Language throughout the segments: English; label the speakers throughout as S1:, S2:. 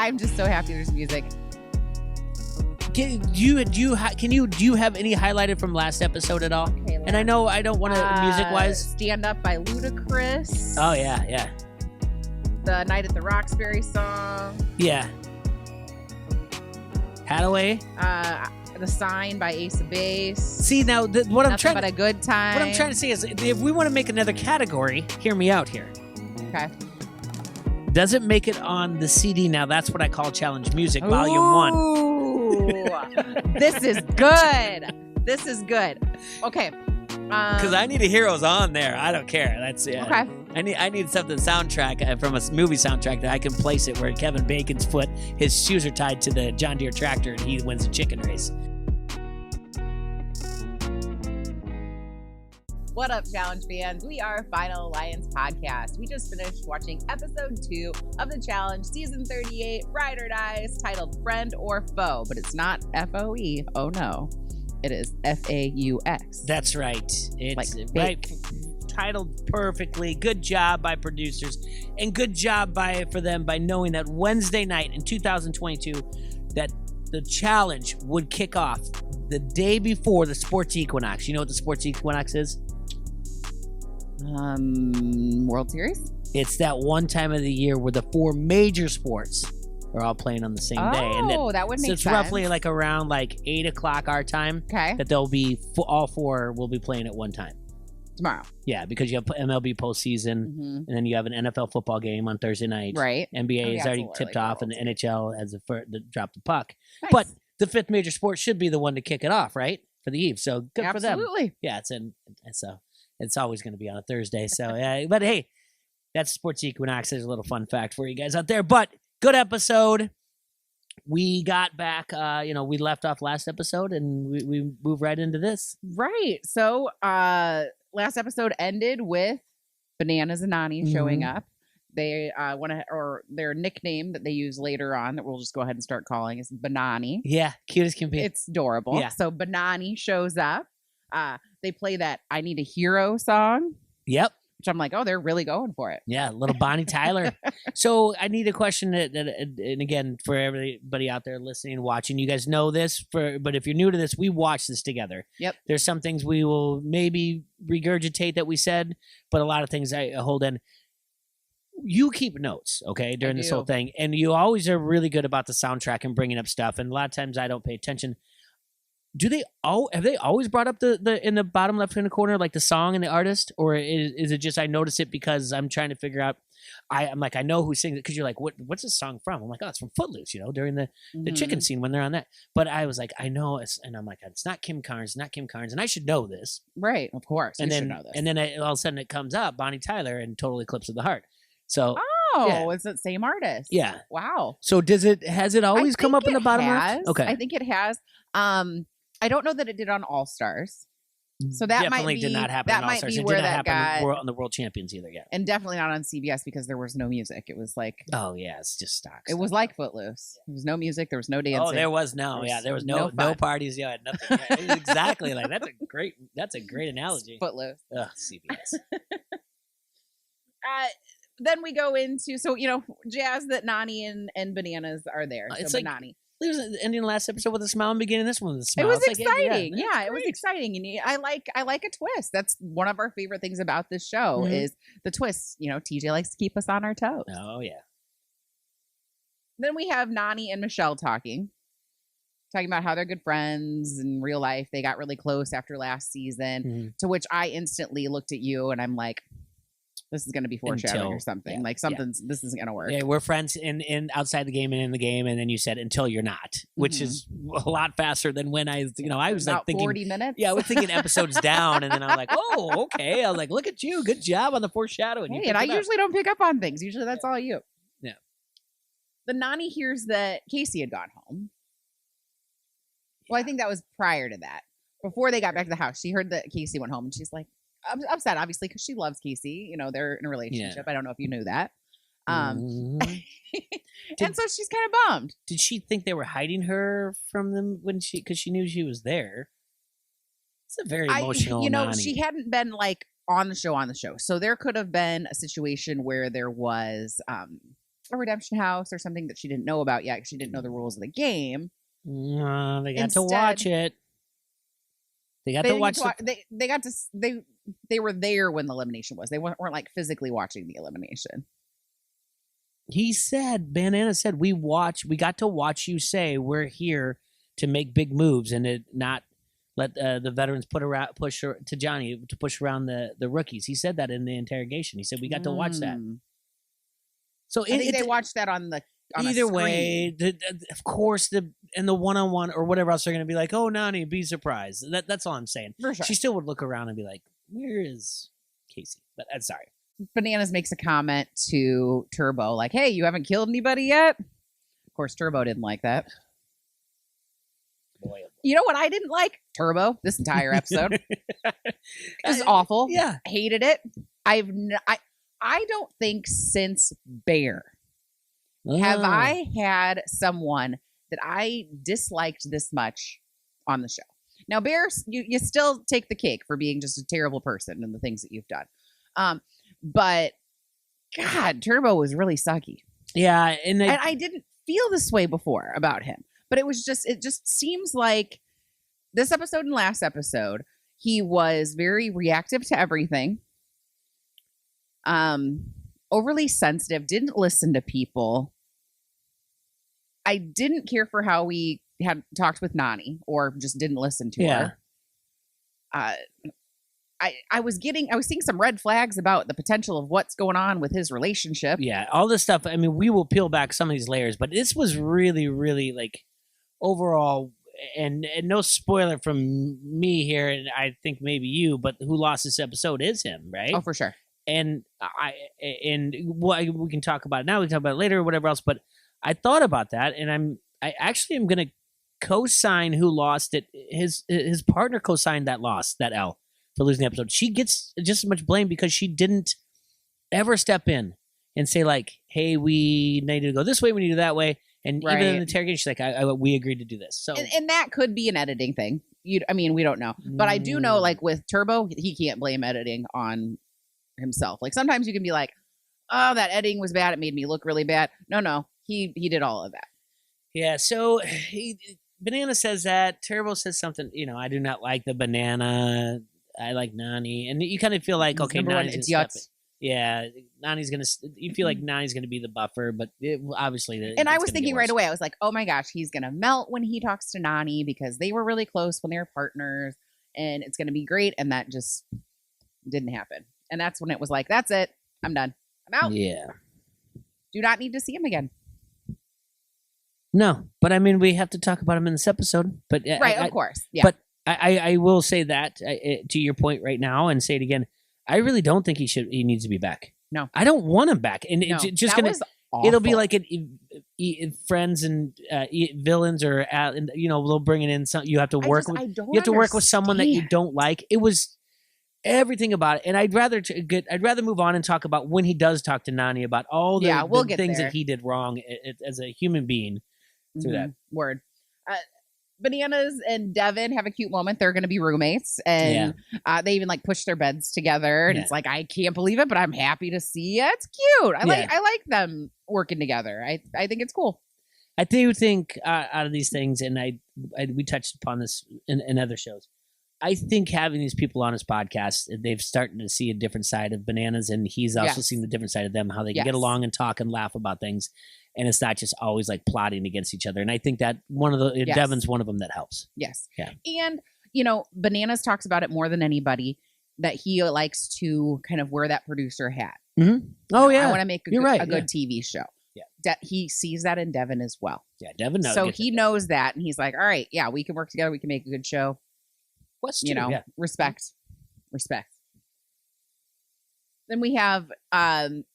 S1: I'm just so happy there's music.
S2: Do you have any highlighted from last episode at all?
S1: Okay,
S2: and I know I don't want to music wise.
S1: Stand Up by Ludacris.
S2: Oh yeah.
S1: The Night at the Roxbury song.
S2: Yeah. Hathaway.
S1: The Sign by Ace of Base.
S2: See now, what I'm trying.
S1: But a good time.
S2: What I'm trying to say is, if we want to make another category, hear me out here.
S1: Okay.
S2: Does it make it on the CD now? That's what I call Challenge Music Volume 1.
S1: This is good. This is good. Okay.
S2: Because I need a Heroes on there. I don't care. That's
S1: okay.
S2: I need something soundtrack from a movie soundtrack that I can place it where Kevin Bacon's foot, his shoes are tied to the John Deere tractor, and he wins the chicken race.
S1: What up, Challenge fans? We are Final Alliance Podcast. We just finished watching episode 2 of the Challenge, season 38, Ride or Dies, titled Friend or Foe, but it's not F-O-E. Oh no, it is F-A-U-X.
S2: That's right. It's
S1: like
S2: right. Titled perfectly. Good job by producers, and good job for them by knowing that Wednesday night in 2022 that the challenge would kick off the day before the sports equinox. You know what the sports equinox is?
S1: World Series?
S2: It's that one time of the year where the 4 major sports are all playing on the same day. And
S1: that would make sense.
S2: So it's roughly like around 8 o'clock our time.
S1: Okay.
S2: That they'll be all 4 will be playing at one time.
S1: Tomorrow.
S2: Yeah, because you have MLB postseason, and then you have an NFL football game on Thursday night.
S1: Right.
S2: NBA is already tipped off, and the NHL has drop the puck.
S1: Nice.
S2: But the 5th major sport should be the one to kick it off, right? For the eve. So good for them.
S1: Absolutely.
S2: Yeah, so it's always going to be on a Thursday. So yeah, but hey, that's sports equinox. There's a little fun fact for you guys out there. But good episode. We got back, we left off last episode, and we moved right into this.
S1: Right. So last episode ended with Bananas and Nani showing up. They their nickname that they use later on that we'll just go ahead and start calling is Banani.
S2: Yeah, cute as can be.
S1: It's adorable. Yeah. So Banani shows up. They play that I Need a Hero song.
S2: Yep.
S1: Which I'm like, oh, they're really going for it.
S2: Yeah, little Bonnie Tyler. So I need a question and again, for everybody out there listening and watching, you guys know this, but if you're new to this, we watched this together.
S1: Yep.
S2: There's some things we will maybe regurgitate that we said, but a lot of things I hold in. You keep notes, okay, during this whole thing, and you always are really good about the soundtrack and bringing up stuff, and a lot of times I don't pay attention. Have they always brought up the in the bottom left hand corner, like the song and the artist, or is it just I notice it because I'm trying to figure out? I'm like, I know who sings it, because you're like, what's this song from? I'm like, oh, it's from Footloose, during the chicken scene when they're on that. But I was like, I know, and I'm like, it's not Kim Carnes, and I should know this,
S1: right? Of course,
S2: and then
S1: should know this.
S2: And then all of a sudden it comes up, Bonnie Tyler and Total Eclipse of the Heart. So
S1: it's the same artist.
S2: Yeah.
S1: Wow.
S2: So has it always come up in the bottom left? Okay.
S1: I think it has. I don't know that it did on All Stars. So that
S2: definitely
S1: might be,
S2: did not happen
S1: that
S2: on All Stars.
S1: Might be
S2: it
S1: where
S2: did not
S1: that
S2: happen
S1: got,
S2: on the World Champions either yet.
S1: And definitely not on CBS because there was no music. It was like,
S2: oh yeah, it's just stock.
S1: It was like Footloose. There was no music. There was no dancing.
S2: Oh, there was there was no parties. Yeah, nothing. Yeah, it was exactly like that's a great analogy.
S1: Footloose.
S2: Ugh, CBS.
S1: Then we go into jazz that Nani and Bananas are there.
S2: It's
S1: so
S2: like
S1: Nani.
S2: It was ending last episode with a smile and beginning this one with a smile.
S1: It was
S2: it's
S1: exciting. It was exciting. And I like a twist. That's one of our favorite things about this show is the twists. TJ likes to keep us on our toes.
S2: Oh, yeah.
S1: Then we have Nani and Michelle talking about how they're good friends in real life. They got really close after last season, to which I instantly looked at you and I'm like, this is going to be foreshadowing or something. This isn't going to work.
S2: Yeah, we're friends in outside the game and in the game, and then you said until you're not, which is a lot faster than when I was
S1: about
S2: like thinking
S1: 40 minutes.
S2: Yeah, I was thinking episodes down, and then I'm like, oh, okay. I was like, look at you, good job on the foreshadowing.
S1: Hey, and I usually don't pick up on things. Usually that's all you.
S2: Yeah.
S1: The Nani hears that Casey had gone home. Well, I think that was prior to that. Before they got back to the house, she heard that Casey went home, and she's like, upset, obviously, because she loves Casey. They're in a relationship. I don't know if you knew that. And so she's kind of bummed.
S2: Did she think they were hiding her from them because she knew she was there? It's a very emotional. Nani.
S1: She hadn't been like on the show. So there could have been a situation where there was a redemption house or something that she didn't know about yet because she didn't know the rules of the game.
S2: They got to watch it. They got to watch.
S1: They got to. They were there when the elimination was. They weren't like physically watching the elimination.
S2: He said, Banana said, we got to watch you say we're here to make big moves and it not let the veterans push to Johnny to push around the rookies. He said that in the interrogation. He said we got to watch that. So
S1: I think they watched that on
S2: either way. Of course, the one-on-one or whatever else they're going to be like, oh, Nani, be surprised. That's all I'm saying.
S1: For sure.
S2: She still would look around and be like, where is Casey? But I'm sorry.
S1: Bananas makes a comment to Turbo like, hey, you haven't killed anybody yet? Of course, Turbo didn't like that.
S2: Boy.
S1: You know what I didn't like? Turbo, this entire episode. It was awful.
S2: Yeah.
S1: Hated it. I don't think since Bear have I had someone that I disliked this much on the show. Now, Bear, you still take the cake for being just a terrible person and the things that you've done. But God, Turbo was really sucky.
S2: Yeah, and
S1: I didn't feel this way before about him. But it just seems like this episode and last episode, he was very reactive to everything. Overly sensitive, didn't listen to people. I didn't care for how we had talked with Nani or just didn't listen to her. I was seeing some red flags about the potential of what's going on with his relationship.
S2: Yeah, all this stuff. I mean, we will peel back some of these layers, but this was really, really like overall, and no spoiler from me here, and I think maybe you, but who lost this episode is him, right?
S1: Oh, for sure.
S2: And we can talk about it now. We can talk about it later or whatever else. But I thought about that, and I actually am going to co-sign who lost it. His partner co-signed that loss, that L, for losing the episode. She gets just as much blame because she didn't ever step in and say like, "Hey, we need to go this way. We need to go that way." And even in the interrogation, she's like, we agreed to do this. So,
S1: and that could be an editing thing. We don't know, but I do know, like with Turbo, he can't blame editing on himself. Like sometimes you can be like, oh, that editing was bad. It made me look really bad. No, he did all of that.
S2: Yeah. So Banana says that. Turbo says something. I do not like the banana. I like Nani, and you kind of feel like, okay, Nani's gonna step in. Yeah, Nani's gonna. You feel like Nani's gonna be the buffer, but obviously,
S1: and I was thinking right away. I was like, oh my gosh, he's gonna melt when he talks to Nani because they were really close when they were partners, and it's gonna be great. And that just didn't happen. And that's when it was like, that's it. I'm done. I'm out.
S2: Yeah.
S1: Do not need to see him again.
S2: No, but I mean, we have to talk about him in this episode. But
S1: right, of course. Yeah.
S2: But I will say that to your point right now, and say it again. I really don't think he needs to be back.
S1: No,
S2: I don't want him back. And
S1: no,
S2: it's just it'll be like friends and villains, or they'll bring it in. Some you have to work with. You have to work with someone that you don't like. It was everything about it, and I'd rather move on and talk about when he does talk to Nani about all the things that he did wrong as a human being through that.
S1: Word. Bananas and Devin have a cute moment. They're going to be roommates, and they even like push their beds together. And it's like, I can't believe it, but I'm happy to see it. It's cute. I like them working together. I think it's cool.
S2: I do think out of these things, and we touched upon this in other shows. I think having these people on his podcast, they've started to see a different side of Bananas, and he's also seen the different side of them, how they can get along and talk and laugh about things. And it's not just always like plotting against each other. And I think that Devin's one of them that helps.
S1: Yes.
S2: Yeah.
S1: And, Bananas talks about it more than anybody, that he likes to kind of wear that producer hat.
S2: Mm-hmm. Oh, yeah.
S1: I want to make a good TV show. Yeah. He sees that in Devin as well.
S2: Yeah, Devin knows.
S1: So he knows that. And he's like, all right, yeah, we can work together. We can make a good show. Respect. Then we have kind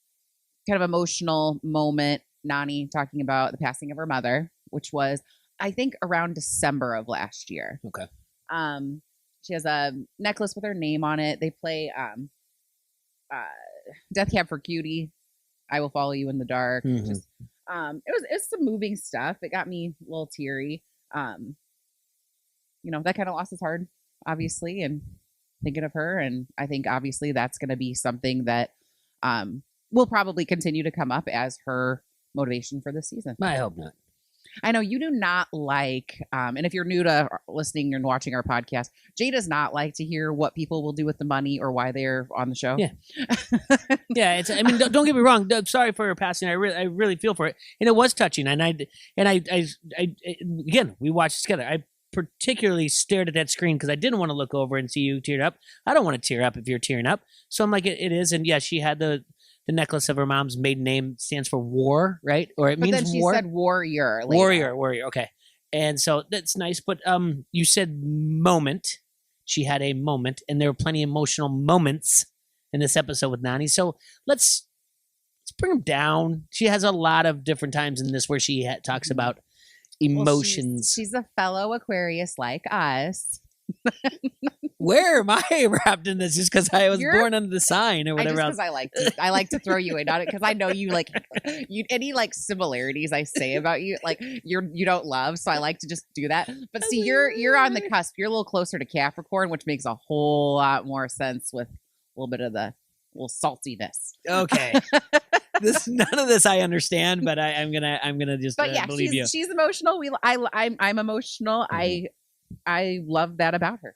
S1: of emotional moment. Nani talking about the passing of her mother, which was, I think, around December of last year.
S2: Okay.
S1: She has a necklace with her name on it. They play Death Cab for Cutie. I Will Follow You in the Dark.
S2: Mm-hmm.
S1: It's some moving stuff. It got me a little teary. That kind of loss is hard, obviously, and thinking of her. And I think obviously that's going to be something that will probably continue to come up as her motivation for this season.
S2: I hope not.
S1: I know you do not like, and if you're new to listening and watching our podcast, Jay does not like to hear what people will do with the money or why they're on the show.
S2: Yeah. Yeah, I mean, don't get me wrong. Sorry for her passing. I really feel for it, and it was touching. And I again, we watched together. I particularly stared at that screen because I didn't want to look over and see you teared up. I don't want to tear up if you're tearing up. So I'm like, it is. And yeah, she had the necklace of her mom's maiden name stands for war, right? Or it means war. But then she
S1: said warrior.
S2: Later. Warrior. Okay. And so that's nice. But you said moment. She had a moment, and there were plenty of emotional moments in this episode with Nani. So let's bring them down. She has a lot of different times in this where she talks about emotions.
S1: She's a fellow Aquarius like us.
S2: Where am I wrapped in this? Just because I was born under the sign or whatever.
S1: Because I like to throw you in on it because I know you like any like similarities I say about you like you don't love, so I like to just do that. But see, you're on the cusp. You're a little closer to Capricorn, which makes a whole lot more sense with a little bit of the little saltiness.
S2: Okay. None of this I understand, but I'm gonna just believe you.
S1: She's emotional. I'm emotional. Mm-hmm. I love that about her.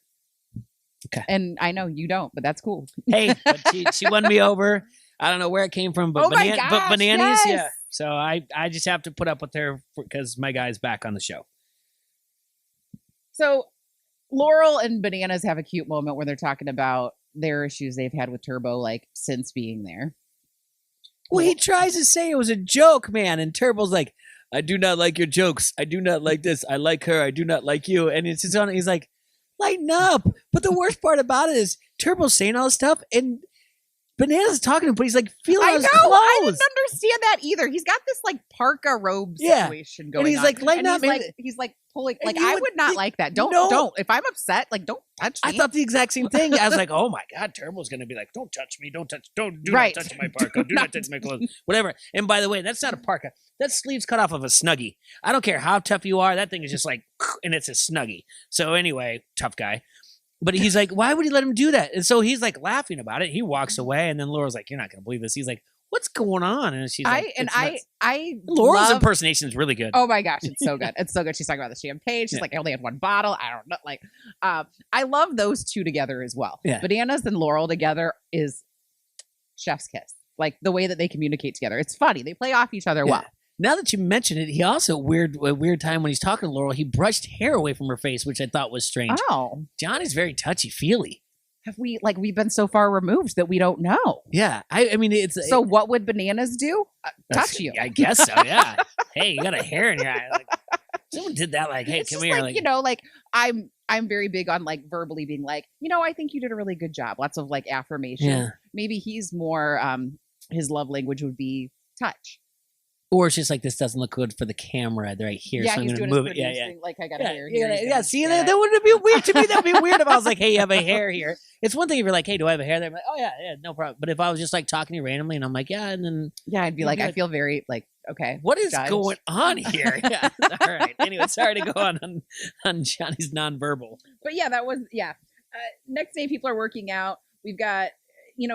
S2: Okay.
S1: And I know you don't, but that's cool.
S2: Hey, but she won me over. I don't know where it came from, but bananas, yes. Yeah. So I just have to put up with her because my guy's back on the show.
S1: So Laurel and Bananas have a cute moment where they're talking about their issues they've had with Turbo, like since being there.
S2: Well, he tries to say it was a joke, man, and Turbo's like, I do not like your jokes. I do not like this. I like her. I do not like you. And it's just on. He's like, lighten up. But the worst part about it is Turbo's saying all this stuff, and Bananas is talking to him, but he's like feeling his clothes.
S1: I didn't understand that either. He's got this like parka robe situation going on.
S2: And he's like, lighten up.
S1: He's like pulling. Like I would not like that. Don't. If I'm upset, like don't touch me.
S2: I thought the exact same thing. I was like, oh my God, Turbo's gonna be like, don't touch me. Don't not touch my parka. Do not touch my clothes. Whatever. And by the way, that's not a parka. That sleeve's cut off of a Snuggie. I don't care how tough you are. That thing is just like, and it's a Snuggie. So anyway, tough guy. But he's like, why would he let him do that? And so he's like laughing about it. He walks away, and then Laura's like, you're not going to believe this. He's like, what's going on? And she's like, Laura's impersonation is really good.
S1: Oh my gosh, it's so good. It's so good. She's talking about the champagne. She's like, I only had one bottle. I don't know. Like, I love those two together as well.
S2: Yeah.
S1: Bananas and Laurel together is chef's kiss. Like the way that they communicate together. It's funny. They play off each other well.
S2: Now that you mention it, he also a weird time when he's talking to Laurel, he brushed hair away from her face, which I thought was strange.
S1: Oh.
S2: Johnny's very touchy-feely.
S1: Have we've been so far removed that we don't know?
S2: Yeah. I mean, it's...
S1: So what would Bananas do? Touch you.
S2: I guess so, yeah. Hey, you got a hair in your eye. Like, someone did that, like, hey,
S1: it's
S2: come here.
S1: Like, I'm very big on like verbally being like, I think you did a really good job. Lots of like affirmation.
S2: Yeah.
S1: Maybe he's more, his love language would be touch.
S2: Or it's just like, this doesn't look good for the camera right here, so I'm going to move it. Yeah.
S1: Like, I got a hair here.
S2: Yeah, see, that wouldn't be weird to me. That would be weird if I was like, hey, you have a hair here. It's one thing if you're like, hey, do I have a hair there? I'm like, oh, yeah, no problem. But if I was just like talking to you randomly and I'm like, yeah, and then...
S1: Yeah, I'd be like, I feel very like, okay.
S2: What is going on here? Yeah. All right. Anyway, sorry to go on Johnny's nonverbal.
S1: But yeah, that was, next day, people are working out. We've got,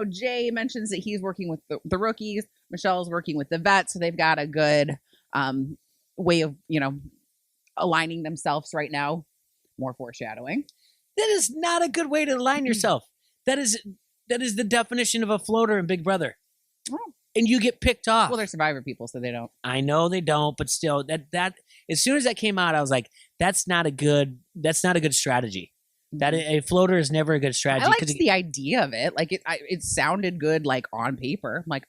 S1: Jay mentions that he's working with the rookies. Michelle's working with the vets, so they've got a good way of, aligning themselves right now. More foreshadowing.
S2: That is not a good way to align yourself. That is the definition of a floater in Big Brother. Oh. And you get picked off.
S1: Well, they're Survivor people, so they don't.
S2: I know they don't, but still, that as soon as that came out, I was like, that's not a good strategy. That a floater is never a good strategy.
S1: I liked the idea of it. Like it sounded good, like on paper. I'm like,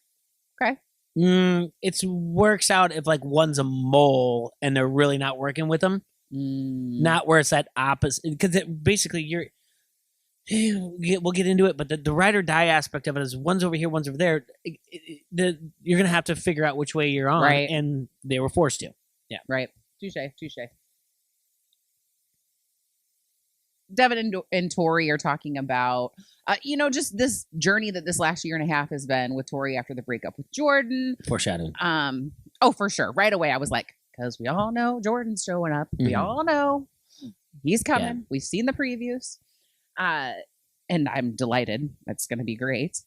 S1: okay.
S2: It works out if like one's a mole and they're really not working with them. Not where it's that opposite, because basically we'll get into it, but the ride or die aspect of it is one's over here, one's over there. You're gonna have to figure out which way you're on,
S1: right?
S2: And they were forced to. Yeah,
S1: right. Touche. Devin and Tori are talking about, just this journey that this last year and a half has been with Tori after the breakup with Jordan.
S2: Foreshadowing.
S1: Oh, for sure. Right away, I was like, because we all know Jordan's showing up. Mm-hmm. We all know he's coming. Yeah. We've seen the previews. And I'm delighted. That's going to be great.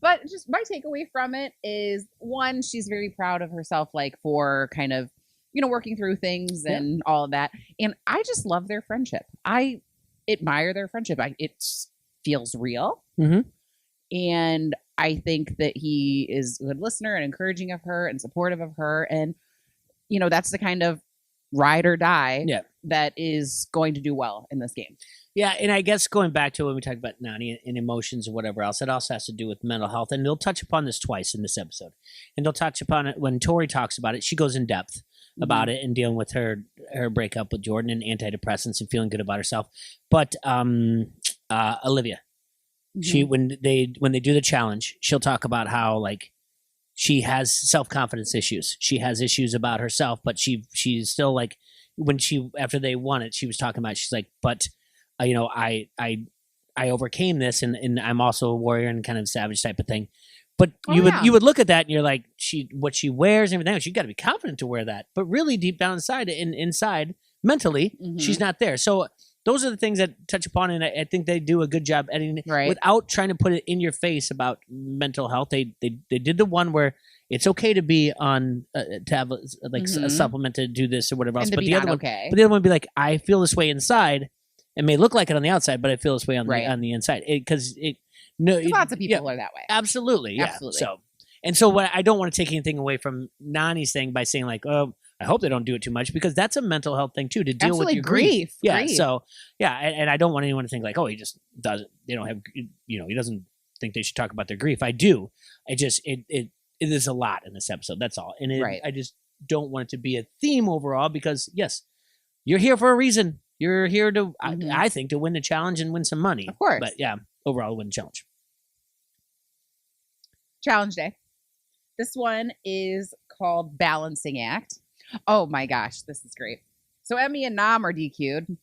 S1: But just my takeaway from it is, one, she's very proud of herself, like for kind of, working through things and all of that. And I just love their friendship. I admire their friendship. It feels real.
S2: Mm-hmm.
S1: And I think that he is a good listener and encouraging of her and supportive of her. And, that's the kind of ride or die that is going to do well in this game.
S2: Yeah, and I guess going back to when we talked about Nani and emotions and whatever else, it also has to do with mental health. And they'll touch upon this twice in this episode. And they'll touch upon it when Tori talks about it. She goes in depth about it and dealing with her breakup with Jordan and antidepressants and feeling good about herself. But Olivia, she when they do the challenge, she'll talk about how like she has self-confidence issues. She has issues about herself, but she's still like after they won it, she was talking about, she's like, but I overcame this and I'm also a warrior and kind of savage type of thing. But you would look at that and you're like, what she wears and everything, you got to be confident to wear that. But really deep down inside mentally, she's not there. So those are the things that touch upon, and I think they do a good job editing it without trying to put it in your face about mental health. They did the one where it's okay to be on to have a supplement to do this or whatever else. But the other one, but the other one would be like, I feel this way inside. It may look like it on the outside, but I feel this way on the inside because
S1: lots of people are that way.
S2: Absolutely, yeah. So what I don't want to take anything away from Nani's thing by saying like, oh, I hope they don't do it too much, because that's a mental health thing too, to deal with your grief. Yeah. Grief. So yeah, and I don't want anyone to think like, oh, he just doesn't. They don't have, he doesn't think they should talk about their grief. I do. It is a lot in this episode. That's all. And I just don't want it to be a theme overall, because yes, you're here for a reason. You're here to, I think, to win the challenge and win some money.
S1: Of course.
S2: But yeah, overall win the challenge.
S1: Challenge day. This one is called Balancing Act. Oh my gosh, this is great. So Emmy and Nam are DQ'd.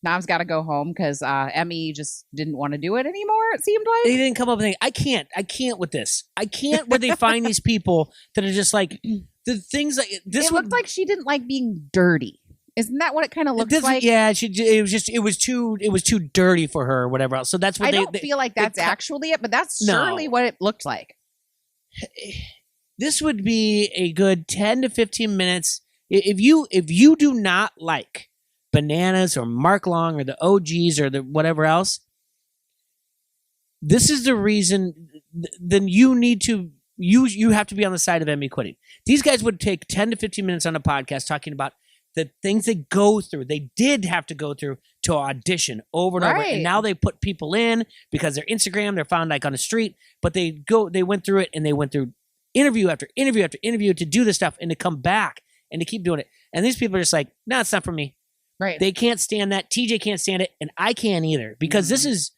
S1: Nam's got to go home because Emmy just didn't want to do it anymore, it seemed like.
S2: They didn't come up with anything. I can't with this. I can't where they find these people that are just like, the things like this.
S1: It looked like she didn't like being dirty. Isn't that what it kind of looks like?
S2: Yeah, it was too dirty for her or whatever else. So that's what
S1: I don't feel like that's actually it, but that's surely what it looked like.
S2: This would be a good 10 to 15 minutes. If you do not like Bananas or Mark Long or the OGs or the whatever else, this is the reason. Then you need to you have to be on the side of Emmy quitting. These guys would take 10 to 15 minutes on a podcast talking about the things they go through. They did have to go through to audition over and over. And now they put people in because their Instagram, they're found like on the street, but they went through it, and they went through interview after interview after interview to do this stuff and to come back and to keep doing it. And these people are just like, no, it's not for me.
S1: Right.
S2: They can't stand that. TJ can't stand it. And I can't either, because this is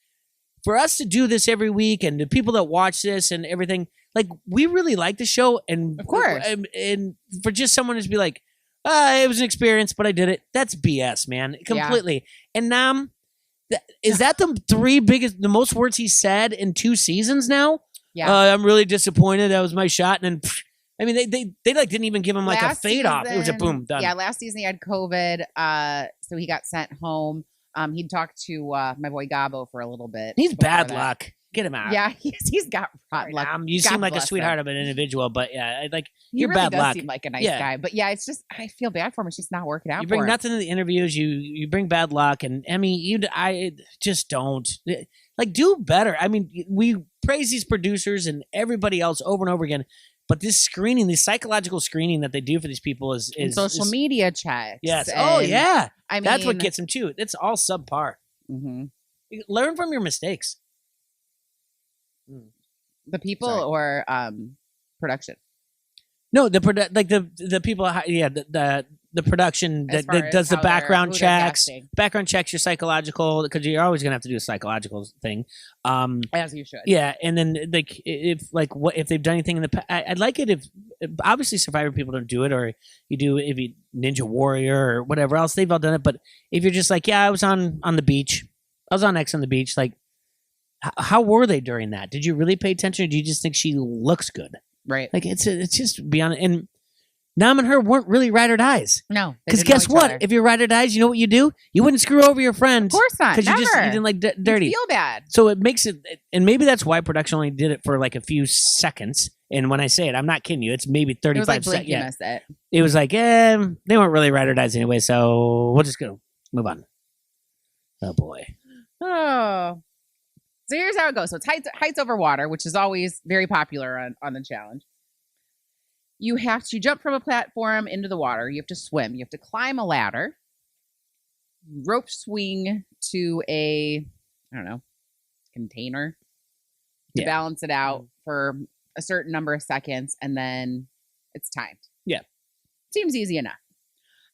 S2: for us to do this every week, and the people that watch this and everything, like, we really like the show. And
S1: of course,
S2: and for just someone to be like, it was an experience, but I did it. That's BS, man. Completely. Yeah. And Nam, is that the most words he said in 2 seasons now? Yeah. I'm really disappointed. That was my shot. And then, I mean, they like didn't even give him like a fade off. It was a boom, done.
S1: Yeah, last season he had COVID, so he got sent home. He'd talked to my boy Gabo for a little bit.
S2: He's bad luck. Get him out.
S1: Yeah, he's got rotten luck.
S2: You seem like a sweetheart of an individual, but yeah, like, you're
S1: really
S2: bad
S1: does
S2: luck.
S1: Seem like a nice guy, but yeah, it's just, I feel bad for him. It's just not working out.
S2: You bring nothing to the interviews. You bring bad luck, and Emmy, I just don't like do better. I mean, we praise these producers and everybody else over and over again, but this screening, this psychological screening that they do for these people is
S1: social media checks.
S2: Yes. Oh yeah. I mean, that's what gets them too. It's all subpar. Learn from your mistakes.
S1: The people or production?
S2: No, the people. Yeah, the production that does the background checks. Background checks your psychological, because you're always gonna have to do a psychological thing.
S1: As you should.
S2: Yeah, and then if they've done anything in the past, I'd like it if obviously Survivor people don't do it, or if you Ninja Warrior or whatever else, they've all done it. But if you're just like, yeah, I was on the beach, I was on X on the beach, like. How were they during that? Did you really pay attention, or do you just think she looks good?
S1: Right.
S2: Like it's just beyond. And Nam and her weren't really ride or dies.
S1: No,
S2: because guess what? If you're ride or dies, you know what you do? You wouldn't screw over your friend.
S1: Of course not.
S2: Because you didn't like dirty.
S1: You feel bad.
S2: So it makes it, and maybe that's why production only did it for like a few seconds. And when I say it, I'm not kidding you. It's maybe 35 seconds. Yeah. It was like, they weren't really ride or dies anyway, so we'll just go move on. Oh boy.
S1: Oh. So here's how it goes. So it's heights over water, which is always very popular on the challenge. You have to jump from a platform into the water. You have to swim. You have to climb a ladder, rope swing to a, I don't know, container to balance it out for a certain number of seconds, and then it's timed.
S2: Yeah.
S1: Seems easy enough.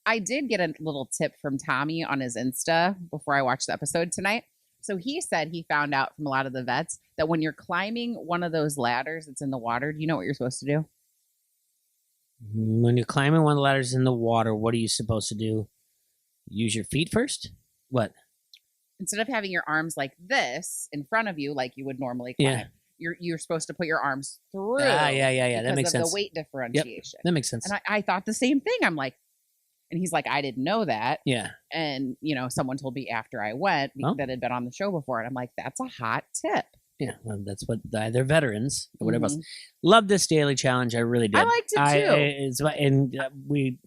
S1: I did get a little tip from Tommy on his Insta before I watched the episode tonight. So he said he found out from a lot of the vets that when you're climbing one of those ladders that's in the water, do you know what you're supposed to do?
S2: When you're climbing one of the ladders in the water, what are you supposed to do? Use your feet first? What?
S1: Instead of having your arms like this in front of you, like you would normally climb, you're supposed to put your arms through.
S2: Yeah. That makes sense.
S1: The weight differentiation.
S2: Yep, that makes sense.
S1: And I thought the same thing. I'm like, and he's like, I didn't know that.
S2: Yeah.
S1: And, someone told me after I went that had been on the show before. And I'm like, that's a hot tip.
S2: Yeah, well, that's what they're veterans or whatever else. Love this daily challenge. I really did.
S1: I liked it too.
S2: And we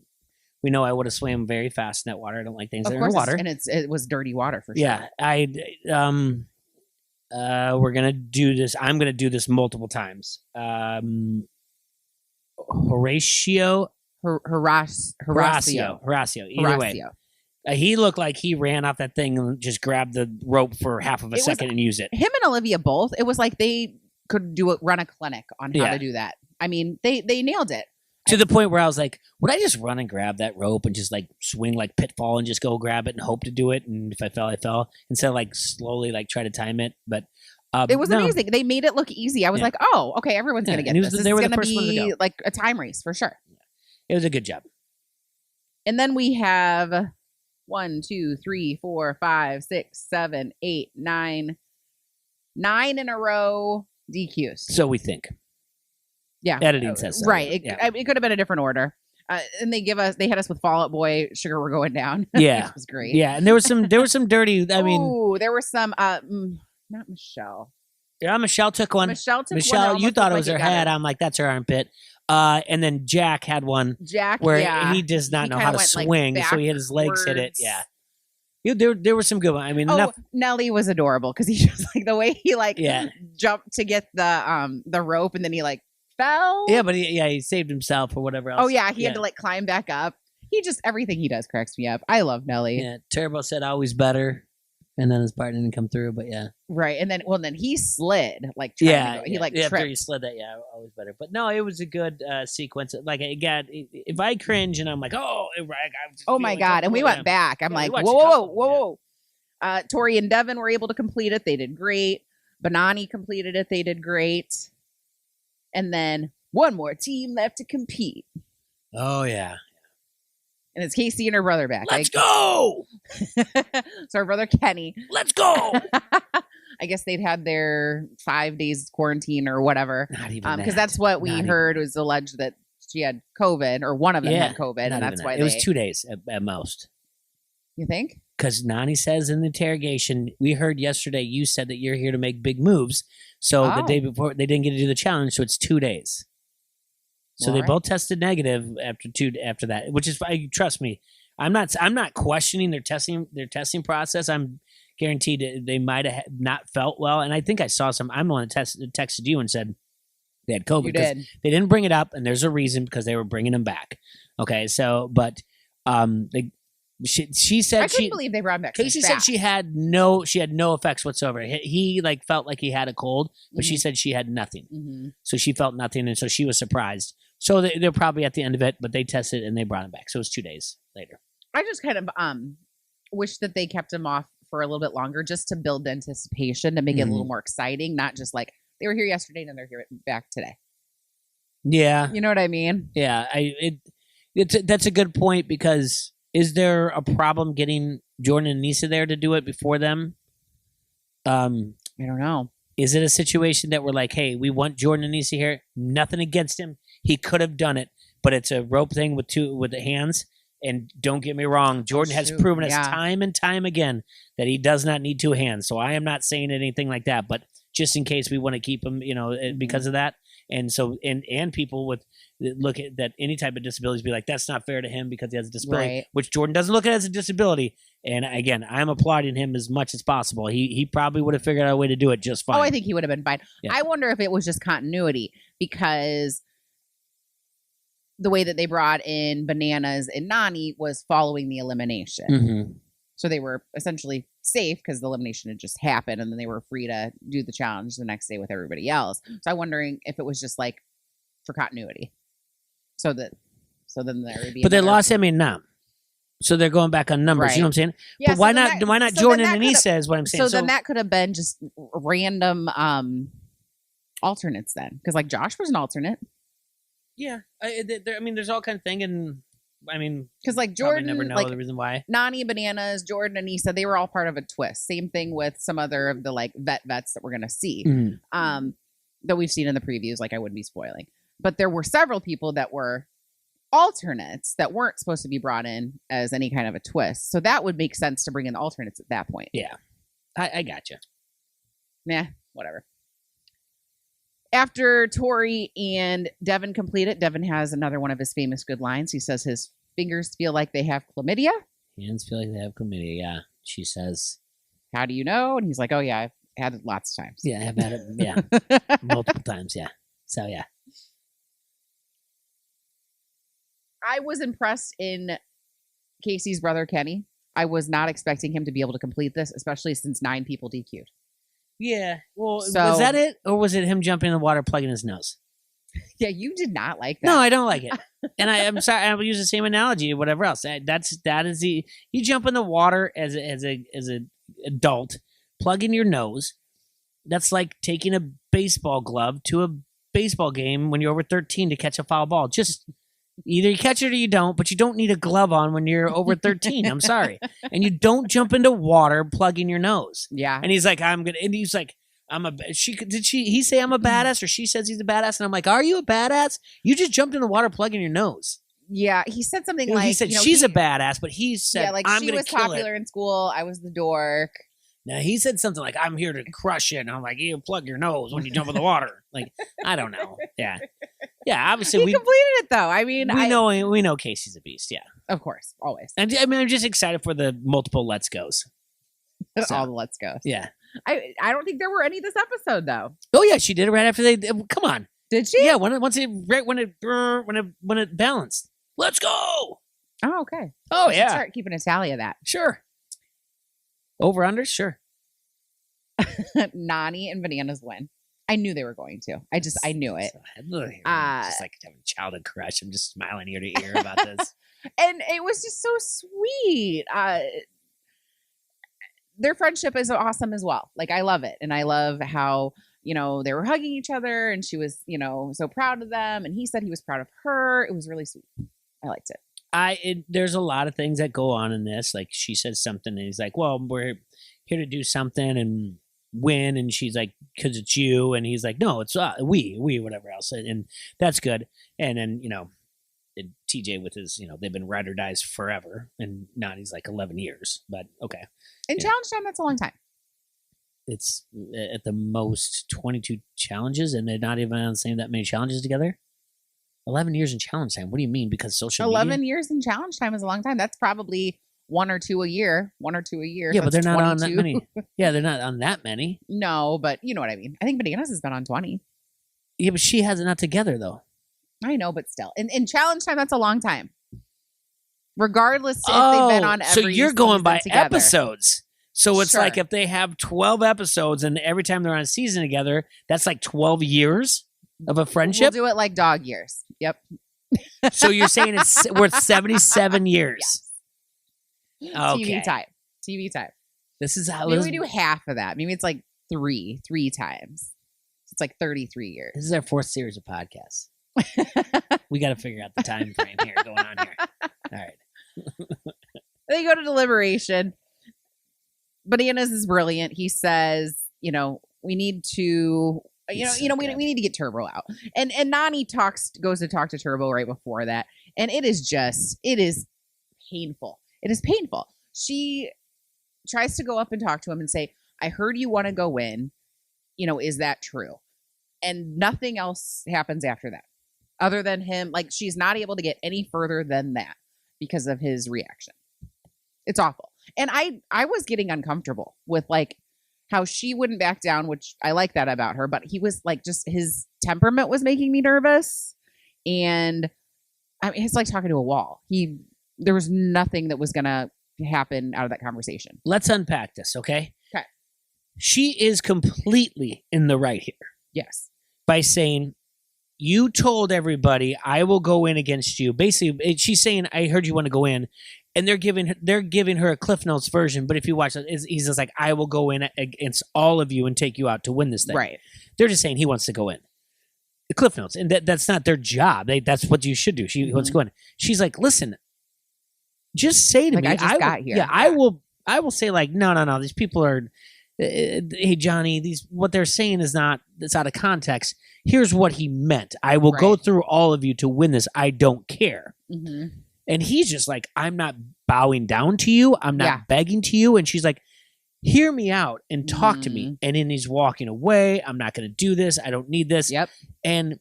S2: know I would have swam very fast in that water. I don't like things that are in the water.
S1: And it was dirty water for sure.
S2: Yeah, we're gonna do this. I'm gonna do this multiple times. Horacio. Either way. He looked like he ran off that thing and just grabbed the rope for half of a second and used it.
S1: Him and Olivia both. It was like they could run a clinic on how to do that. I mean, they nailed it.
S2: To the point where I was like, would I just run and grab that rope and just like swing like Pitfall and just go grab it and hope to do it? And if I fell, I fell. Instead of like slowly like try to time it. But
S1: it was amazing. They made it look easy. I was like, oh, okay, everyone's going to get this. This is going to be like a time race for sure.
S2: It was a good job.
S1: And then we have 1, 2, 3, 4, 5, 6, 7, 8, 9 in a row DQs.
S2: So we think.
S1: Yeah.
S2: Editing says so.
S1: Right. It could have been a different order. And they had us with Fall Out Boy, Sugar We're Going Down.
S2: Yeah.
S1: Which was great.
S2: Yeah. And there was some dirty, there
S1: were some, not Michelle.
S2: Yeah, Michelle took one.
S1: Michelle,
S2: you thought it was her head. I'm like, that's her armpit. And then Jack had one. Where he does not know how to swing, so he had his legs hit it. Yeah. There were some good ones. I mean,
S1: Nelly was adorable because he just like the way he jumped to get the rope and then he like fell.
S2: Yeah, but he saved himself or whatever else.
S1: Oh yeah, he had to like climb back up. Everything he does cracks me up. I love Nelly.
S2: Yeah, Turbo said always better. And then his part didn't come through, but yeah.
S1: Right. And then he slid like
S2: he
S1: tripped.
S2: He slid that, always better. But no, it was a good sequence. Like again, if I cringe and I'm like,
S1: oh my God. And we went back. I'm like, whoa. Tori and Devin were able to complete it. They did great. Nani completed it. They did great. And then one more team left to compete.
S2: Oh yeah.
S1: And it's Casey and her brother back.
S2: Let's go!
S1: So her brother Kenny.
S2: Let's go!
S1: I guess they'd had their 5 days quarantine or whatever.
S2: Not even
S1: because that's what we heard was alleged that she had COVID or one of them had COVID. And that's why
S2: it was 2 days at most.
S1: You think?
S2: Because Nani says in the interrogation, we heard yesterday you said that you're here to make big moves. So the day before, they didn't get to do the challenge, so it's 2 days. So they both tested negative after that, which is trust me, I'm not questioning their testing process. I'm guaranteed they might have not felt well, and I think I saw some. I'm the one that texted you and said they had COVID because they didn't bring it up, and there's a reason because they were bringing them back. Okay, so but she said
S1: I couldn't believe they brought him back.
S2: Casey said she had no effects whatsoever. He like felt like he had a cold, but she said she had nothing. Mm-hmm. So she felt nothing, and so she was surprised. So they're probably at the end of it, but they tested and they brought him back. So it was 2 days later.
S1: I just kind of wish that they kept him off for a little bit longer just to build anticipation, to make it a little more exciting, not just like they were here yesterday and they're here back today.
S2: Yeah.
S1: You know what I mean?
S2: Yeah. That's a good point because is there a problem getting Jordan and Nisa there to do it before them?
S1: I don't know.
S2: Is it a situation that we're like, hey, we want Jordan and Nisa here? Nothing against him. He could have done it, but it's a rope thing with the hands. And don't get me wrong, Jordan has proven us time and time again that he does not need 2 hands. So I am not saying anything like that, but just in case we want to keep him, because of that. And so, and people with look at that any type of disabilities be like, that's not fair to him because he has a disability, which Jordan doesn't look at as a disability. And again, I'm applauding him as much as possible. He probably would have figured out a way to do it just fine.
S1: Oh, I think he would have been fine. Yeah. I wonder if it was just continuity because the way that they brought in Bananas and Nani was following the elimination.
S2: Mm-hmm.
S1: So they were essentially safe because the elimination had just happened and then they were free to do the challenge the next day with everybody else. So I'm wondering if it was just like for continuity. So then there would be.
S2: But they lost him in Nam. So they're going back on numbers. Right. You know what I'm saying? Yeah, but why not Jordan and Nani says what I'm saying?
S1: So then that could have been just random alternates then. Because like Josh was an alternate.
S2: Yeah, there's all kind of thing, and
S1: because like Jordan,
S2: never know the reason why.
S1: Nani, Bananas, Jordan, and Issa, they were all part of a twist. Same thing with some other of the like vets that we're gonna see, that we've seen in the previews. Like I wouldn't be spoiling, but there were several people that were alternates that weren't supposed to be brought in as any kind of a twist. So that would make sense to bring in the alternates at that point.
S2: Yeah, I gotcha.
S1: Nah, whatever. After Tori and Devin complete it, Devin has another one of his famous good lines. He says his fingers feel like they have chlamydia.
S2: Hands feel like they have chlamydia, yeah. She says,
S1: how do you know? And he's like, oh, yeah, I've had it lots of times.
S2: Yeah, I've had it, yeah. Multiple times, yeah. So, yeah.
S1: I was impressed in Casey's brother, Kenny. I was not expecting him to be able to complete this, especially since 9 people DQ'd.
S2: Yeah. Well, was that it? Or was it him jumping in the water, plugging his nose?
S1: Yeah, you did not like that.
S2: No, I don't like it. And I'm sorry, I will use the same analogy or whatever else. That is you jump in the water as a adult, plug in your nose. That's like taking a baseball glove to a baseball game when you're over 13 to catch a foul ball. Just either you catch it or you don't, but you don't need a glove on when you're over 13. I'm sorry. And you don't jump into water plugging your nose.
S1: Yeah.
S2: And he's like, did he say I'm a badass or she says he's a badass? And I'm like, are you a badass? You just jumped in the water plugging your nose.
S1: Yeah. He said something like,
S2: he said she's a badass, but he said,
S1: like
S2: I'm
S1: she
S2: going
S1: was
S2: to kill
S1: popular
S2: it.
S1: in school. I was the dork.
S2: Now he said something like, I'm here to crush it. And I'm like, you plug your nose when you jump in the water. Like, I don't know. Yeah. Yeah, obviously
S1: he completed it though. I mean,
S2: we know Casey's a beast. Yeah,
S1: of course, always.
S2: And I'm just excited for the multiple Let's Goes.
S1: So, all the Let's Goes.
S2: Yeah,
S1: I don't think there were any this episode though.
S2: Oh yeah, she did it right after they. Come on,
S1: did she?
S2: Yeah, when it balanced. Let's go.
S1: Oh okay.
S2: Oh yeah.
S1: Start keeping a tally of that.
S2: Sure. Over under, sure.
S1: Nani and Bananas win. I knew they were going to. I knew it.
S2: Just like having a childhood crush. I'm just smiling ear to ear about this.
S1: And it was just so sweet. Their friendship is awesome as well. Like, I love it. And I love how, they were hugging each other and she was, so proud of them. And he said he was proud of her. It was really sweet. I liked it.
S2: There's a lot of things that go on in this. Like, she says something and he's like, well, we're here to do something and win, and she's like, because it's you, and he's like, no, it's we whatever else, and that's good. And then TJ with his, they've been ride or dies forever, and Nani's like 11 years, but okay.
S1: In challenge time, that's a long time.
S2: It's at the most 22 challenges, and they're not even on the same that many challenges together. 11 years in challenge time. What do you mean? Because social
S1: 11 years in challenge time is a long time. That's probably one or two a year.
S2: Yeah, but they're not 22. On that many. Yeah, they're not on that many.
S1: No, but you know what I mean. I think Bananas has been on 20.
S2: Yeah, but she has it not together, though.
S1: I know, but still. In challenge time, that's a long time. Regardless if they've been on every
S2: so you're going by
S1: together.
S2: Episodes. So it's
S1: sure.
S2: like if they have 12 episodes and every time they're on a season together, that's like 12 years of a friendship?
S1: We'll do it like dog years. Yep.
S2: So you're saying it's worth 77 years?
S1: Yes.
S2: Okay.
S1: TV time.
S2: This is how
S1: maybe we do half of that. Maybe it's like three times. It's like 33 years.
S2: This is our 4th series of podcasts. We got to figure out the time frame here going on here. All right.
S1: They go to Deliberation. Bananas is brilliant. He says, we need to, we need to get Turbo out. And Nani goes to talk to Turbo right before that, and it is painful. It is painful. She tries to go up and talk to him and say, I heard you want to go in. Is that true? And nothing else happens after that, other than him. Like, she's not able to get any further than that because of his reaction. It's awful. And I was getting uncomfortable with like how she wouldn't back down, which I like that about her, but he was like, just his temperament was making me nervous. And I mean, it's like talking to a wall. There was nothing that was going to happen out of that conversation.
S2: Let's unpack this. Okay.
S1: Okay.
S2: She is completely in the right here.
S1: Yes.
S2: By saying, you told everybody I will go in against you. Basically, she's saying, I heard you want to go in. And they're giving her a Cliff Notes version. But if you watch it, he's just like, I will go in against all of you and take you out to win this thing.
S1: Right.
S2: They're just saying he wants to go in. The Cliff Notes. And that's not their job. That's what you should do. She wants to go in. She's like, listen, just say to me.
S1: I just got here.
S2: Yeah, I will say like, no. These people are, hey, Johnny, what they're saying it's out of context. Here's what he meant. I will go through all of you to win this. I don't care. Mm-hmm. And he's just like, I'm not bowing down to you. I'm not begging to you. And she's like, hear me out and talk to me. And then he's walking away. I'm not going to do this. I don't need this.
S1: Yep.
S2: And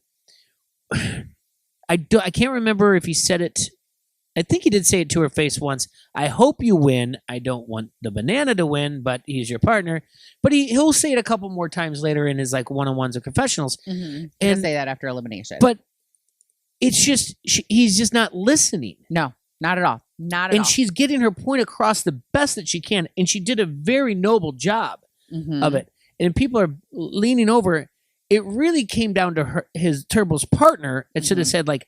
S2: I can't remember if he said it. I think he did say it to her face once. I hope you win. I don't want the banana to win, but he's your partner. But he'll say it a couple more times later in his like one-on-ones or confessionals.
S1: Mm-hmm. And say that after elimination.
S2: But it's just, he's just not listening.
S1: No, not at all. Not at all.
S2: And she's getting her point across the best that she can. And she did a very noble job of it. And people are leaning over. It really came down to his Turbo's partner. It should have said like,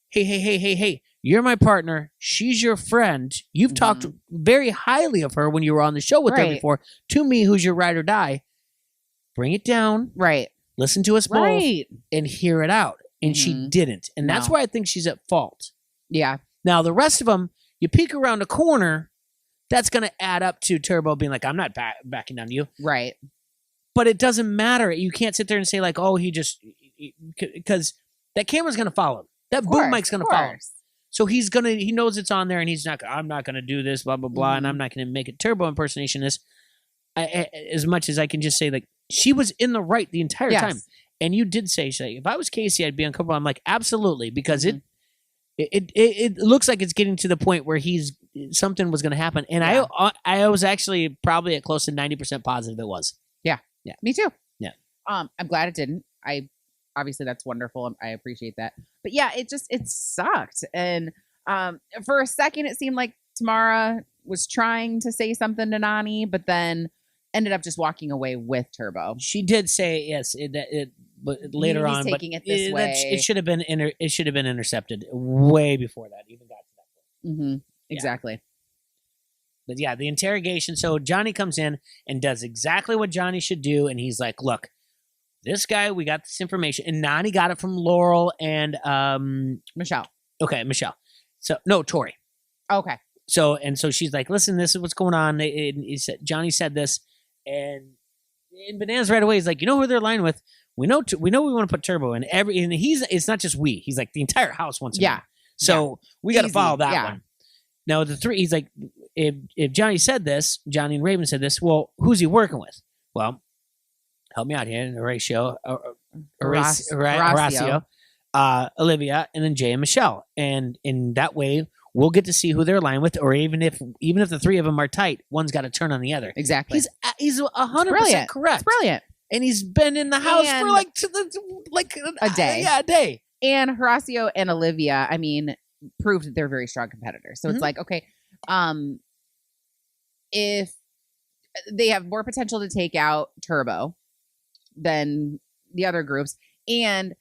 S2: hey, you're my partner. She's your friend. You've talked very highly of her when you were on the show with her before. To me, who's your ride or die. Bring it down.
S1: Right.
S2: Listen to us both and hear it out. And she didn't. And that's where I think she's at fault.
S1: Yeah.
S2: Now, the rest of them, you peek around the corner, that's going to add up to Turbo being like, I'm not backing down to you.
S1: Right.
S2: But it doesn't matter. You can't sit there and say like, oh, because that camera's going to follow him. That boom mic's going to follow him. So he knows it's on there and I'm not going to do this, blah, blah, blah. And I'm not going to make it Turbo impersonation as much as I can just say like, she was in the right the entire time. And you did say, if I was Casey, I'd be uncomfortable. I'm like, absolutely, because it looks like it's getting to the point where something was going to happen. And I was actually probably at close to 90% positive it was.
S1: Yeah. Me too.
S2: Yeah.
S1: I'm glad it didn't. Obviously that's wonderful. I appreciate that. But yeah, it sucked. And for a second, it seemed like Tamara was trying to say something to Nani, but then ended up just walking away with Turbo.
S2: She did say yes, but later on,
S1: taking it this way.
S2: It should have been intercepted way before that even got to that point.
S1: Mm-hmm. Exactly.
S2: But yeah, the interrogation. So Johnny comes in and does exactly what Johnny should do, and he's like, "Look, this guy, we got this information, and Nani got it from Laurel and
S1: Michelle.
S2: Okay, Michelle. So no, Tori.
S1: Okay.
S2: So she's like, "Listen, this is what's going on." Johnny said this. And Bananas right away is like, you know who they're aligned with? We know we want to put Turbo in and it's not just he's like the entire house wants him. Yeah. So we got to follow that one. Now the three, he's like, if Johnny said this, Johnny and Raven said this, well, who's he working with? Well, help me out here. Horacio, Olivia, and then Jay and Michelle. And in that way, we'll get to see who they're aligned with, or even if the three of them are tight, one's got to turn on the other.
S1: Exactly.
S2: He's 100% correct.
S1: It's brilliant.
S2: And he's been in the house for a day. Yeah, a day.
S1: And Horacio and Olivia, I mean, proved that they're very strong competitors. So it's like, okay, if they have more potential to take out Turbo than the other groups, and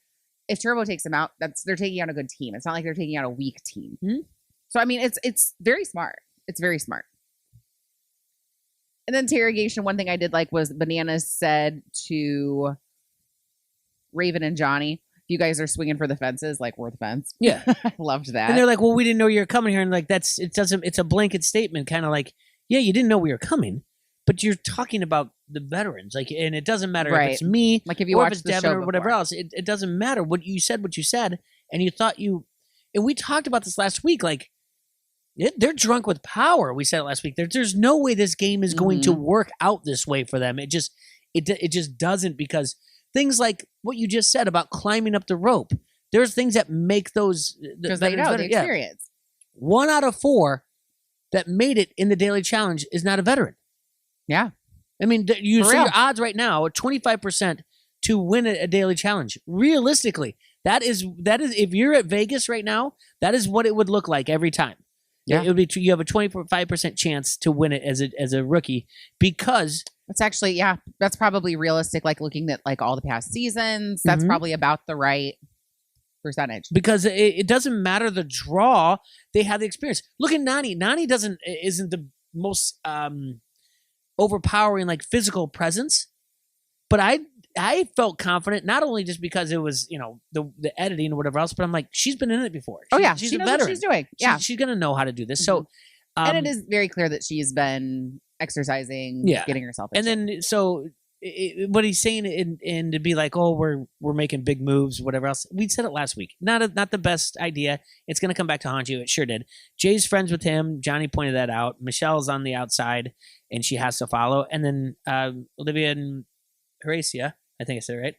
S1: if Turbo takes them out, they're taking out a good team. It's not like they're taking out a weak team. Mm-hmm. So, I mean, it's very smart. It's very smart. And then interrogation, one thing I did like was Bananas said to Raven and Johnny, if you guys are swinging for the fences, like we're the fence.
S2: Yeah.
S1: I loved that.
S2: And they're like, well, we didn't know you were coming here. And like, it's a blanket statement, kind of like, yeah, you didn't know we were coming, but you're talking about the veterans, like, and it doesn't matter
S1: Right.
S2: if it's me,
S1: Like if you
S2: or
S1: watch
S2: if it's
S1: the
S2: Devin
S1: show
S2: or whatever
S1: before.
S2: else. It doesn't matter what you said, and you thought and we talked about this last week. Like, they're drunk with power. We said it last week. There's no way this game is going to work out this way for them. It just doesn't, because things like what you just said about climbing up the rope. There's things that make those
S1: because they know the experience.
S2: 1 out of 4 that made it in the daily challenge is not a veteran.
S1: Yeah.
S2: I mean, you
S1: For
S2: see
S1: real.
S2: your odds right now are 25% to win a daily challenge. Realistically, that is if you're at Vegas right now, that is what it would look like every time.
S1: Yeah.
S2: It would be, you have a 25% chance to win it as a rookie, because
S1: It's actually, yeah, that's probably realistic. Like looking at like all the past seasons, that's probably about the right percentage.
S2: Because it doesn't matter the draw, they have the experience. Look at Nani. Nani isn't the most overpowering like physical presence, but I felt confident, not only just because it was, the editing or whatever else, but I'm like, she's been in it before.
S1: She's
S2: a
S1: knows
S2: veteran.
S1: what she's doing. Yeah,
S2: she's gonna know how to do this. So,
S1: and it is very clear that she's been exercising, getting herself.
S2: And then so what he's saying, and to be like, oh, we're making big moves, whatever else. We said it last week. Not the best idea. It's gonna come back to haunt you. It sure did. Jay's friends with him. Johnny pointed that out. Michelle's on the outside, and she has to follow. And then Olivia and Horacia, I think I said it right.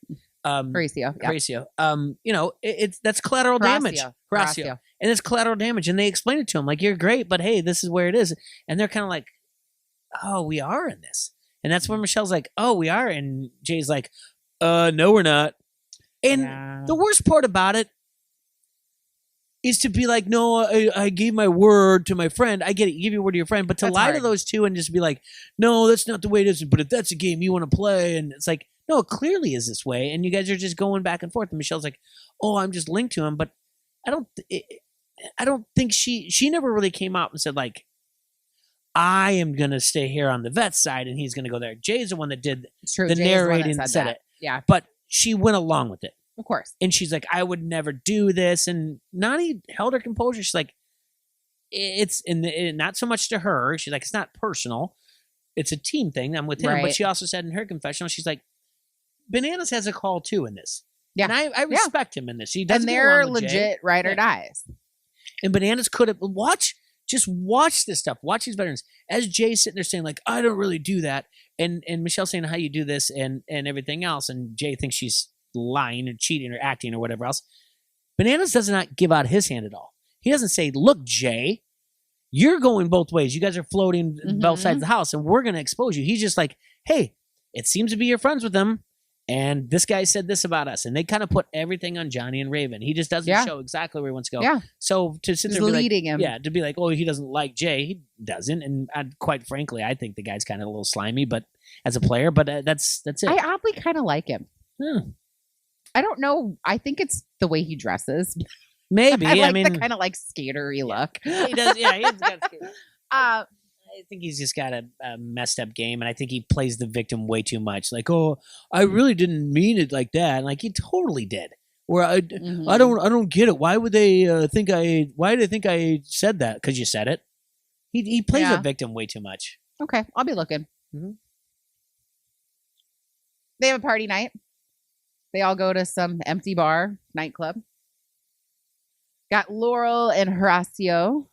S1: Horacio.
S2: Horacio. That's collateral damage. Horacio. And it's collateral damage. And they explained it to him, like, you're great, but hey, this is where it is. And they're kind of like, oh, we are in this. And that's when Michelle's like, oh, we are. And Jay's like, no, we're not. And the worst part about it is to be like, no, I gave my word to my friend. I get it. You give your word to your friend. But to lie to those two and just be like, no, that's not the way it is. But if that's a game you want to play, and it's like, no, it clearly is this way. And you guys are just going back and forth. And Michelle's like, oh, I'm just linked to him. But I don't think she never really came out and said, like, I am going to stay here on the vet side and he's going to go there. Jay's the one that did the narrating and said it.
S1: Yeah.
S2: But she went along with it.
S1: Of course.
S2: And she's like, I would never do this. And Nani held her composure. She's like, it's not so much to her. She's like, it's not personal. It's a team thing. I'm with him.
S1: Right.
S2: But she also said in her confessional, she's like, Bananas has a call too in this.
S1: Yeah.
S2: And I respect him in this. He doesn't.
S1: And they're legit ride or dies.
S2: And Bananas could have just watch this stuff. Watch these veterans. As Jay's sitting there saying, like, I don't really do that. And Michelle saying how you do this and everything else. And Jay thinks she's lying or cheating or acting or whatever else. Bananas does not give out his hand at all. He doesn't say, look, Jay, you're going both ways. You guys are floating both sides of the house and we're going to expose you. He's just like, hey, it seems to be you're friends with them. And this guy said this about us. And they kind of put everything on Johnny and Raven. He just doesn't show exactly where he wants to go.
S1: Yeah.
S2: So to sit
S1: He's
S2: there and be
S1: leading
S2: like,
S1: him.
S2: yeah, to be like, oh, he doesn't like Jay. He doesn't. And quite frankly, I think the guy's kind of a little slimy, but as a player, but that's it.
S1: I oddly kind of like him. I don't know. I think it's the way he dresses.
S2: Maybe.
S1: I mean, the kind of like skatery look.
S2: He does. Yeah, he's got skater. I think he's just got a messed up game, and I think he plays the victim way too much. Like, oh, I really didn't mean it like that. And like, he totally did. Where I don't get it. Why would they think I? Why do they think I said that? Because you said it. He plays a victim way too much.
S1: Okay, I'll be looking. They have a party night. They all go to some empty bar, nightclub. Got Laurel and Horacio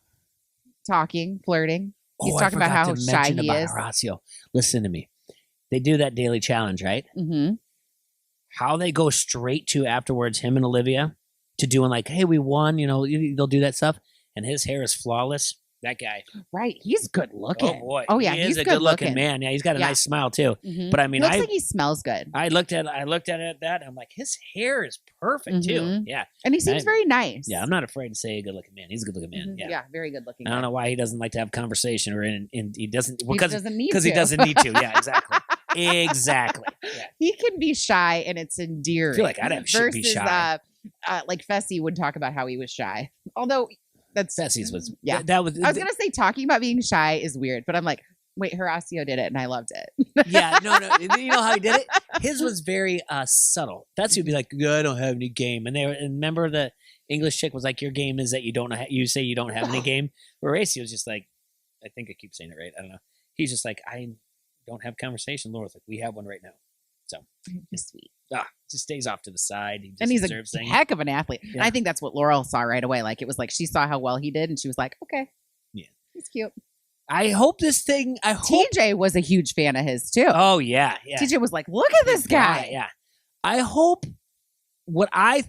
S1: talking, flirting. He's talking about how shy he is.
S2: Horacio. Listen to me. They do that daily challenge, right?
S1: Mm-hmm.
S2: How they go straight to afterwards, him and Olivia, to doing like, hey, we won, they'll do that stuff. And his hair is flawless. That guy.
S1: Right. He's good looking.
S2: Oh, boy.
S1: Oh, yeah.
S2: He's a good looking man. Yeah, he's got a nice smile, too.
S1: Mm-hmm.
S2: But I mean,
S1: looks like he smells good.
S2: I looked at it that. I'm like, his hair is perfect, too. Yeah.
S1: And he seems very nice.
S2: Yeah, I'm not afraid to say a good looking man. He's a good looking man.
S1: Yeah, very good looking.
S2: I don't know why he doesn't like to have conversation or he doesn't.
S1: Because he doesn't need to.
S2: Because he doesn't need to. Yeah, exactly. Exactly. Yeah.
S1: He can be shy and it's endearing.
S2: I feel like I'd should be shy.
S1: Like Fessy would talk about how he was shy. Although that's
S2: Fessy's was
S1: that was. I was gonna say talking about being shy is weird, but I'm like, wait, Horacio did it and I loved it.
S2: Yeah, no. You know how he did it? His was very subtle. Fessy would be like, I don't have any game, and remember the English chick was like, your game is that you don't you say you don't have any game. Horacio was just like, I think I keep saying it right. I don't know. He's just like, I don't have conversation. Laurel's like, we have one right now. So
S1: He's sweet.
S2: Just stays off to the side. He just
S1: And he's
S2: observes
S1: a
S2: things.
S1: heck of an athlete.
S2: Yeah.
S1: And I think that's what Laurel saw right away. Like, it was like she saw how well he did, and she was like, okay.
S2: Yeah.
S1: He's cute.
S2: I hope
S1: TJ was a huge fan of his, too.
S2: Oh, yeah.
S1: TJ was like, look at this guy.
S2: Yeah. I hope what I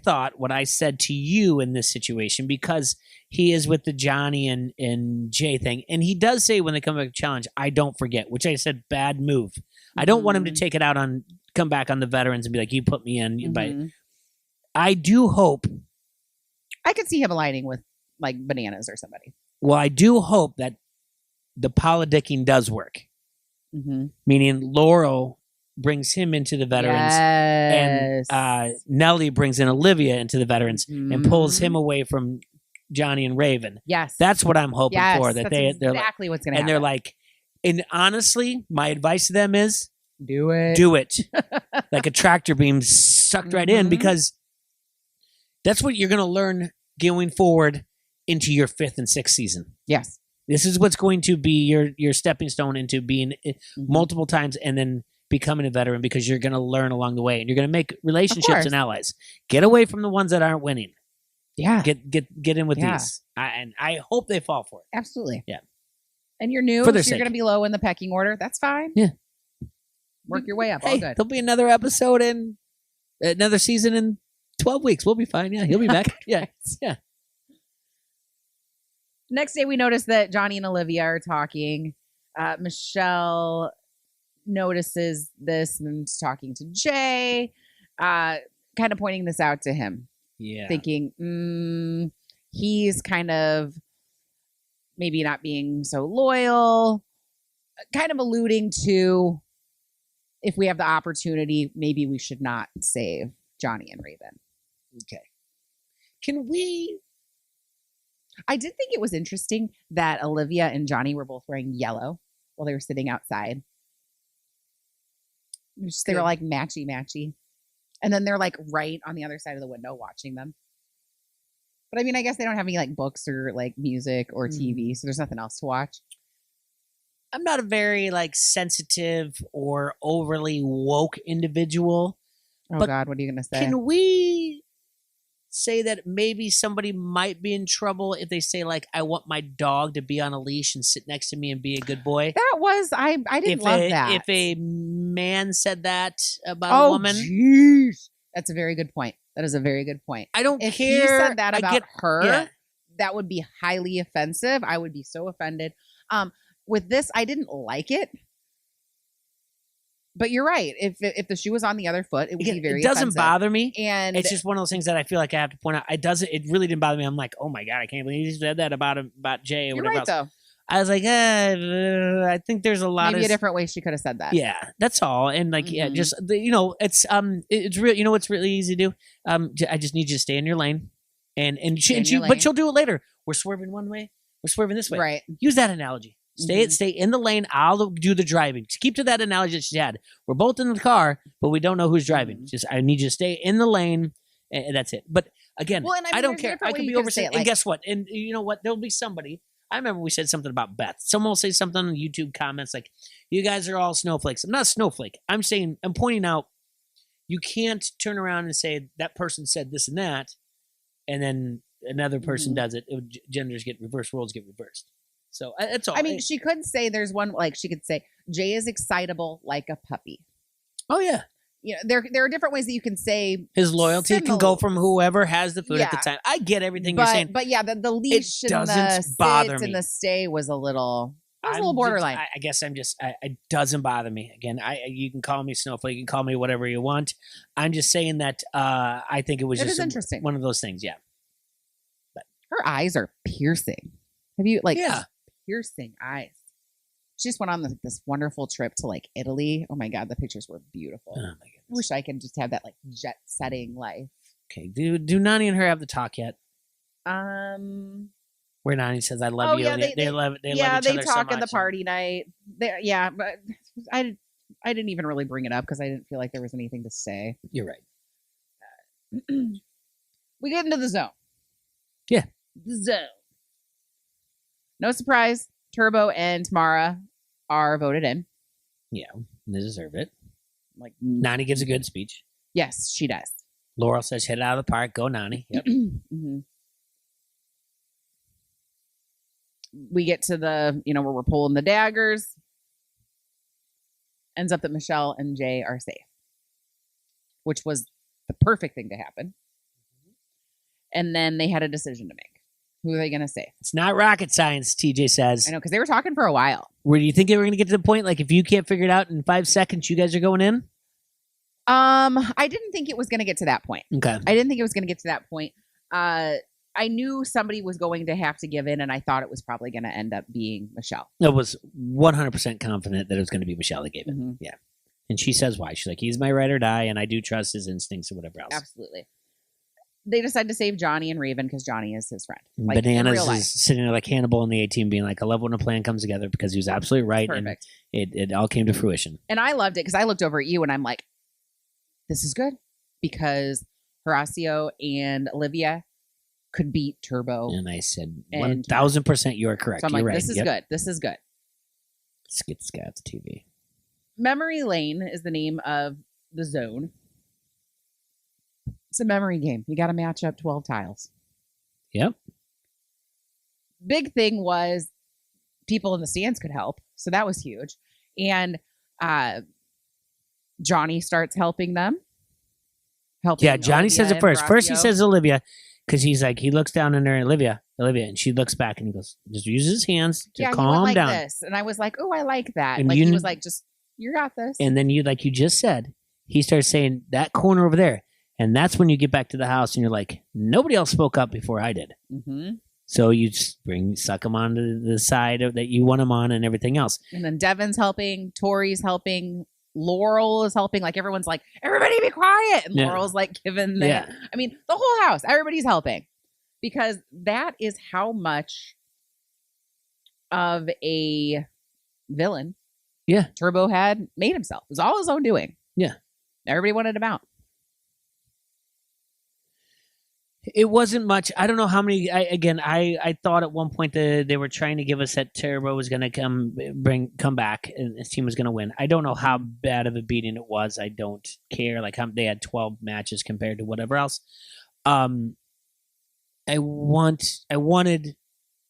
S2: said to you in this situation, because he is with the Johnny and Jay thing, and he does say when they come back to challenge, I don't forget, which I said, bad move. I don't want him to take it out come back on the veterans and be like, you put me in. But I do hope.
S1: I could see him aligning with like Bananas or somebody.
S2: Well, I do hope that the politicking does work. Meaning Laurel brings him into the veterans, and Nellie brings in Olivia into the veterans and pulls him away from Johnny and Raven.
S1: Yes,
S2: that's what I'm hoping for. That they're
S1: exactly what's going to happen.
S2: And they're like, and honestly, my advice to them is
S1: do it.
S2: Like a tractor beam sucked right in, because that's what you're going to learn going forward into your 5th and 6th season.
S1: Yes,
S2: this is what's going to be your stepping stone into being multiple times and then becoming a veteran, because you're going to learn along the way and you're going to make relationships and allies. Get away from the ones that aren't winning.
S1: Yeah,
S2: get in with these, and I hope they fall for it.
S1: Absolutely.
S2: Yeah.
S1: And you're new, so you're going to be low in the pecking order. That's fine.
S2: Yeah.
S1: Work your way up.
S2: Hey,
S1: all good.
S2: There'll be another episode in another season in 12 weeks. We'll be fine. Yeah, he'll be back. Yeah.
S1: Next day, we notice that Johnny and Olivia are talking. Michelle notices this and is talking to Jay, kind of pointing this out to him.
S2: Yeah.
S1: Thinking, he's kind of maybe not being so loyal, kind of alluding to, if we have the opportunity, maybe we should not save Johnny and Raven.
S2: Okay. Can we?
S1: I did think it was interesting that Olivia and Johnny were both wearing yellow while they were sitting outside. They were like matchy. And then they're like right on the other side of the window watching them. But I mean, I guess they don't have any like books or like music or TV, so there's nothing else to watch.
S2: I'm not a very like sensitive or overly woke individual.
S1: Oh God, what are you gonna say?
S2: Can we say that maybe somebody might be in trouble if they say like, I want my dog to be on a leash and sit next to me and be a good boy?
S1: That was I didn't love that.
S2: If a man said that about a woman,
S1: geez. That's a very good point. That is a very good point.
S2: I don't
S1: if
S2: care.
S1: If he said that about her,
S2: yeah.
S1: that would be highly offensive. I would be so offended. With this, I didn't like it. But you're right. If the shoe was on the other foot, it would be very.
S2: It doesn't
S1: offensive.
S2: bother me,
S1: and
S2: it's just one of those things that I feel like I have to point out. It really didn't bother me. I'm like, oh my God, I can't believe you said that about Jay or
S1: you're
S2: whatever
S1: right,
S2: else.
S1: though.
S2: I was like, I think there's a lot
S1: maybe
S2: of
S1: a different way she could have said that.
S2: Yeah, that's all. And like, yeah, just it's real. You know what's really easy to do? I just need you to stay in your lane, but she'll do it later. We're swerving one way. We're swerving this way.
S1: Right.
S2: Use that analogy. Stay in the lane. I'll do the driving. Just keep to that analogy that she had. We're both in the car, but we don't know who's driving. Just I need you to stay in the lane, and that's it. But again, I don't care. I can be overseeing. And guess what? And you know what? There'll be somebody. I remember we said something about Beth. Someone will say something on YouTube comments like, "You guys are all snowflakes." I'm not a snowflake. I'm pointing out. You can't turn around and say that person said this and that, and then another person does it. Genders get reversed. Roles get reversed. So that's all.
S1: I mean, she could say there's one, like she could say, Jay is excitable like a puppy.
S2: Oh, yeah.
S1: You know, there are different ways that you can say
S2: his loyalty can go from whoever has the food at the time. I get everything you're saying.
S1: But yeah, the leash and the
S2: bother me.
S1: And the stay was a little borderline.
S2: I guess it doesn't bother me. Again, you can call me snowflake, you can call me whatever you want. I'm just saying that I think it was just
S1: interesting.
S2: One of those things, yeah.
S1: But her eyes are piercing. Have you piercing eyes? She just went on this wonderful trip to like Italy. Oh my God, the pictures were beautiful. Oh my goodness. I wish I could just have that like jet setting life.
S2: Okay, do Nani and her have the talk yet?
S1: Where
S2: Nani says I love you.
S1: Yeah,
S2: they love each other
S1: they talk
S2: so
S1: at the party night. But I didn't even really bring it up because I didn't feel like there was anything to say.
S2: You're right.
S1: We get into the zone.
S2: Yeah.
S1: The zone. No surprise, Turbo and Tamara are voted in.
S2: Yeah, they deserve it.
S1: Like
S2: Nani gives a good speech.
S1: Yes, she does.
S2: Laurel says, hit it out of the park. Go, Nani. Yep.
S1: Mm-hmm. We get to the, where we're pulling the daggers. Ends up that Michelle and Jay are safe, which was the perfect thing to happen. And then they had a decision to make. Who are they going to save?
S2: It's not rocket science, TJ says.
S1: I know, because they were talking for a while.
S2: Where do you think they were going to get to the point? Like, if you can't figure it out in 5 seconds, you guys are going in?
S1: I didn't think it was going to get to that point.
S2: Okay.
S1: I didn't think it was going to get to that point. I knew somebody was going to have to give in, and I thought it was probably going to end up being Michelle.
S2: I was 100% confident that it was going to be Michelle that gave it.
S1: Mm-hmm.
S2: Yeah. And she says why. She's like, he's my ride or die, and I do trust his instincts or whatever else.
S1: Absolutely. They decide to save Johnny and Raven because Johnny is his friend.
S2: Like, Bananas is sitting there like Hannibal in the A-Team being like, I love when a plan comes together because he was absolutely right.
S1: Perfect.
S2: And it all came to fruition.
S1: And I loved it because I looked over at you and I'm like, this is good because Horacio and Olivia could beat Turbo.
S2: And I said, 1,000% you are correct.
S1: So I'm
S2: You're
S1: like,
S2: right.
S1: this is good. This is good.
S2: Let's get this guy off the TV.
S1: Memory Lane is the name of the zone. It's a memory game. You got to match up 12 tiles.
S2: Yep.
S1: Big thing was people in the stands could help. So that was huge. And Johnny starts helping them.
S2: Yeah, Johnny
S1: Olivia
S2: says it first.
S1: Horacio.
S2: First he says Olivia because he's like, he looks down in there, Olivia, and she looks back and he goes, just uses his hands to calm
S1: like
S2: down.
S1: This. And I was like, oh, I like that.
S2: And
S1: like he was like, just, you got this.
S2: And then you, like you just said, he starts saying that corner over there. And that's when you get back to the house and you're like, nobody else spoke up before I did.
S1: Mm-hmm.
S2: So you suck them onto the side that you want them on and everything else.
S1: And then Devin's helping, Tori's helping, Laurel is helping. Like everyone's like, everybody be quiet. And Laurel's like giving the, I mean, the whole house, everybody's helping. Because that is how much of a villain Turbo had made himself. It was all his own doing.
S2: Yeah.
S1: Everybody wanted him out.
S2: It wasn't much. I don't know how many. I thought at one point that they were trying to give us that Turbo was going to come back and his team was going to win. I don't know how bad of a beating it was. I don't care. Like they had 12 matches compared to whatever else. I wanted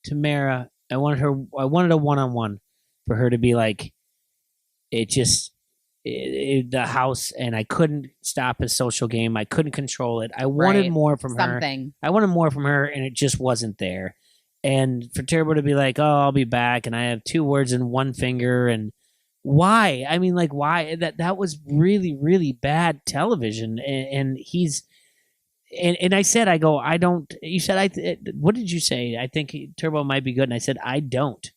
S2: Tamara. I wanted a one-on-one for her to be like, the house, and I couldn't stop his social game. I couldn't control it. I wanted more from her. I wanted more from her, and it just wasn't there. And for Turbo to be like, "Oh, I'll be back," and I have 2 words in one finger, and why? I mean, like, why? That was really, really bad television. And he's, and I said, I go, I don't. You said, what did you say? I think Turbo might be good, and I said, I don't.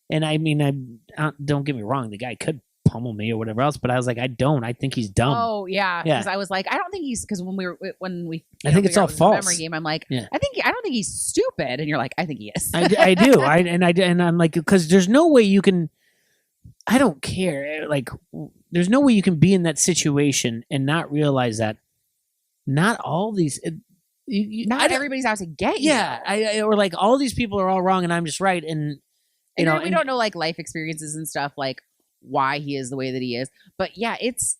S2: And I mean, don't get me wrong, the guy could pummel me or whatever else, but I was like, I think he's dumb.
S1: Oh yeah, because I was like, I don't think he's, because when we
S2: I think it's all false.
S1: Memory game. I'm like, I don't think he's stupid, and you're like, I think he is.
S2: I do. And I'm like, because there's no way you can. I don't care. Like, there's no way you can be in that situation and not realize that not all these.
S1: Not everybody's out to get you.
S2: Yeah, or like all these people are all wrong, and I'm just right, and you know,
S1: we don't know like life experiences and stuff, like why he is the way that he is. But yeah, it's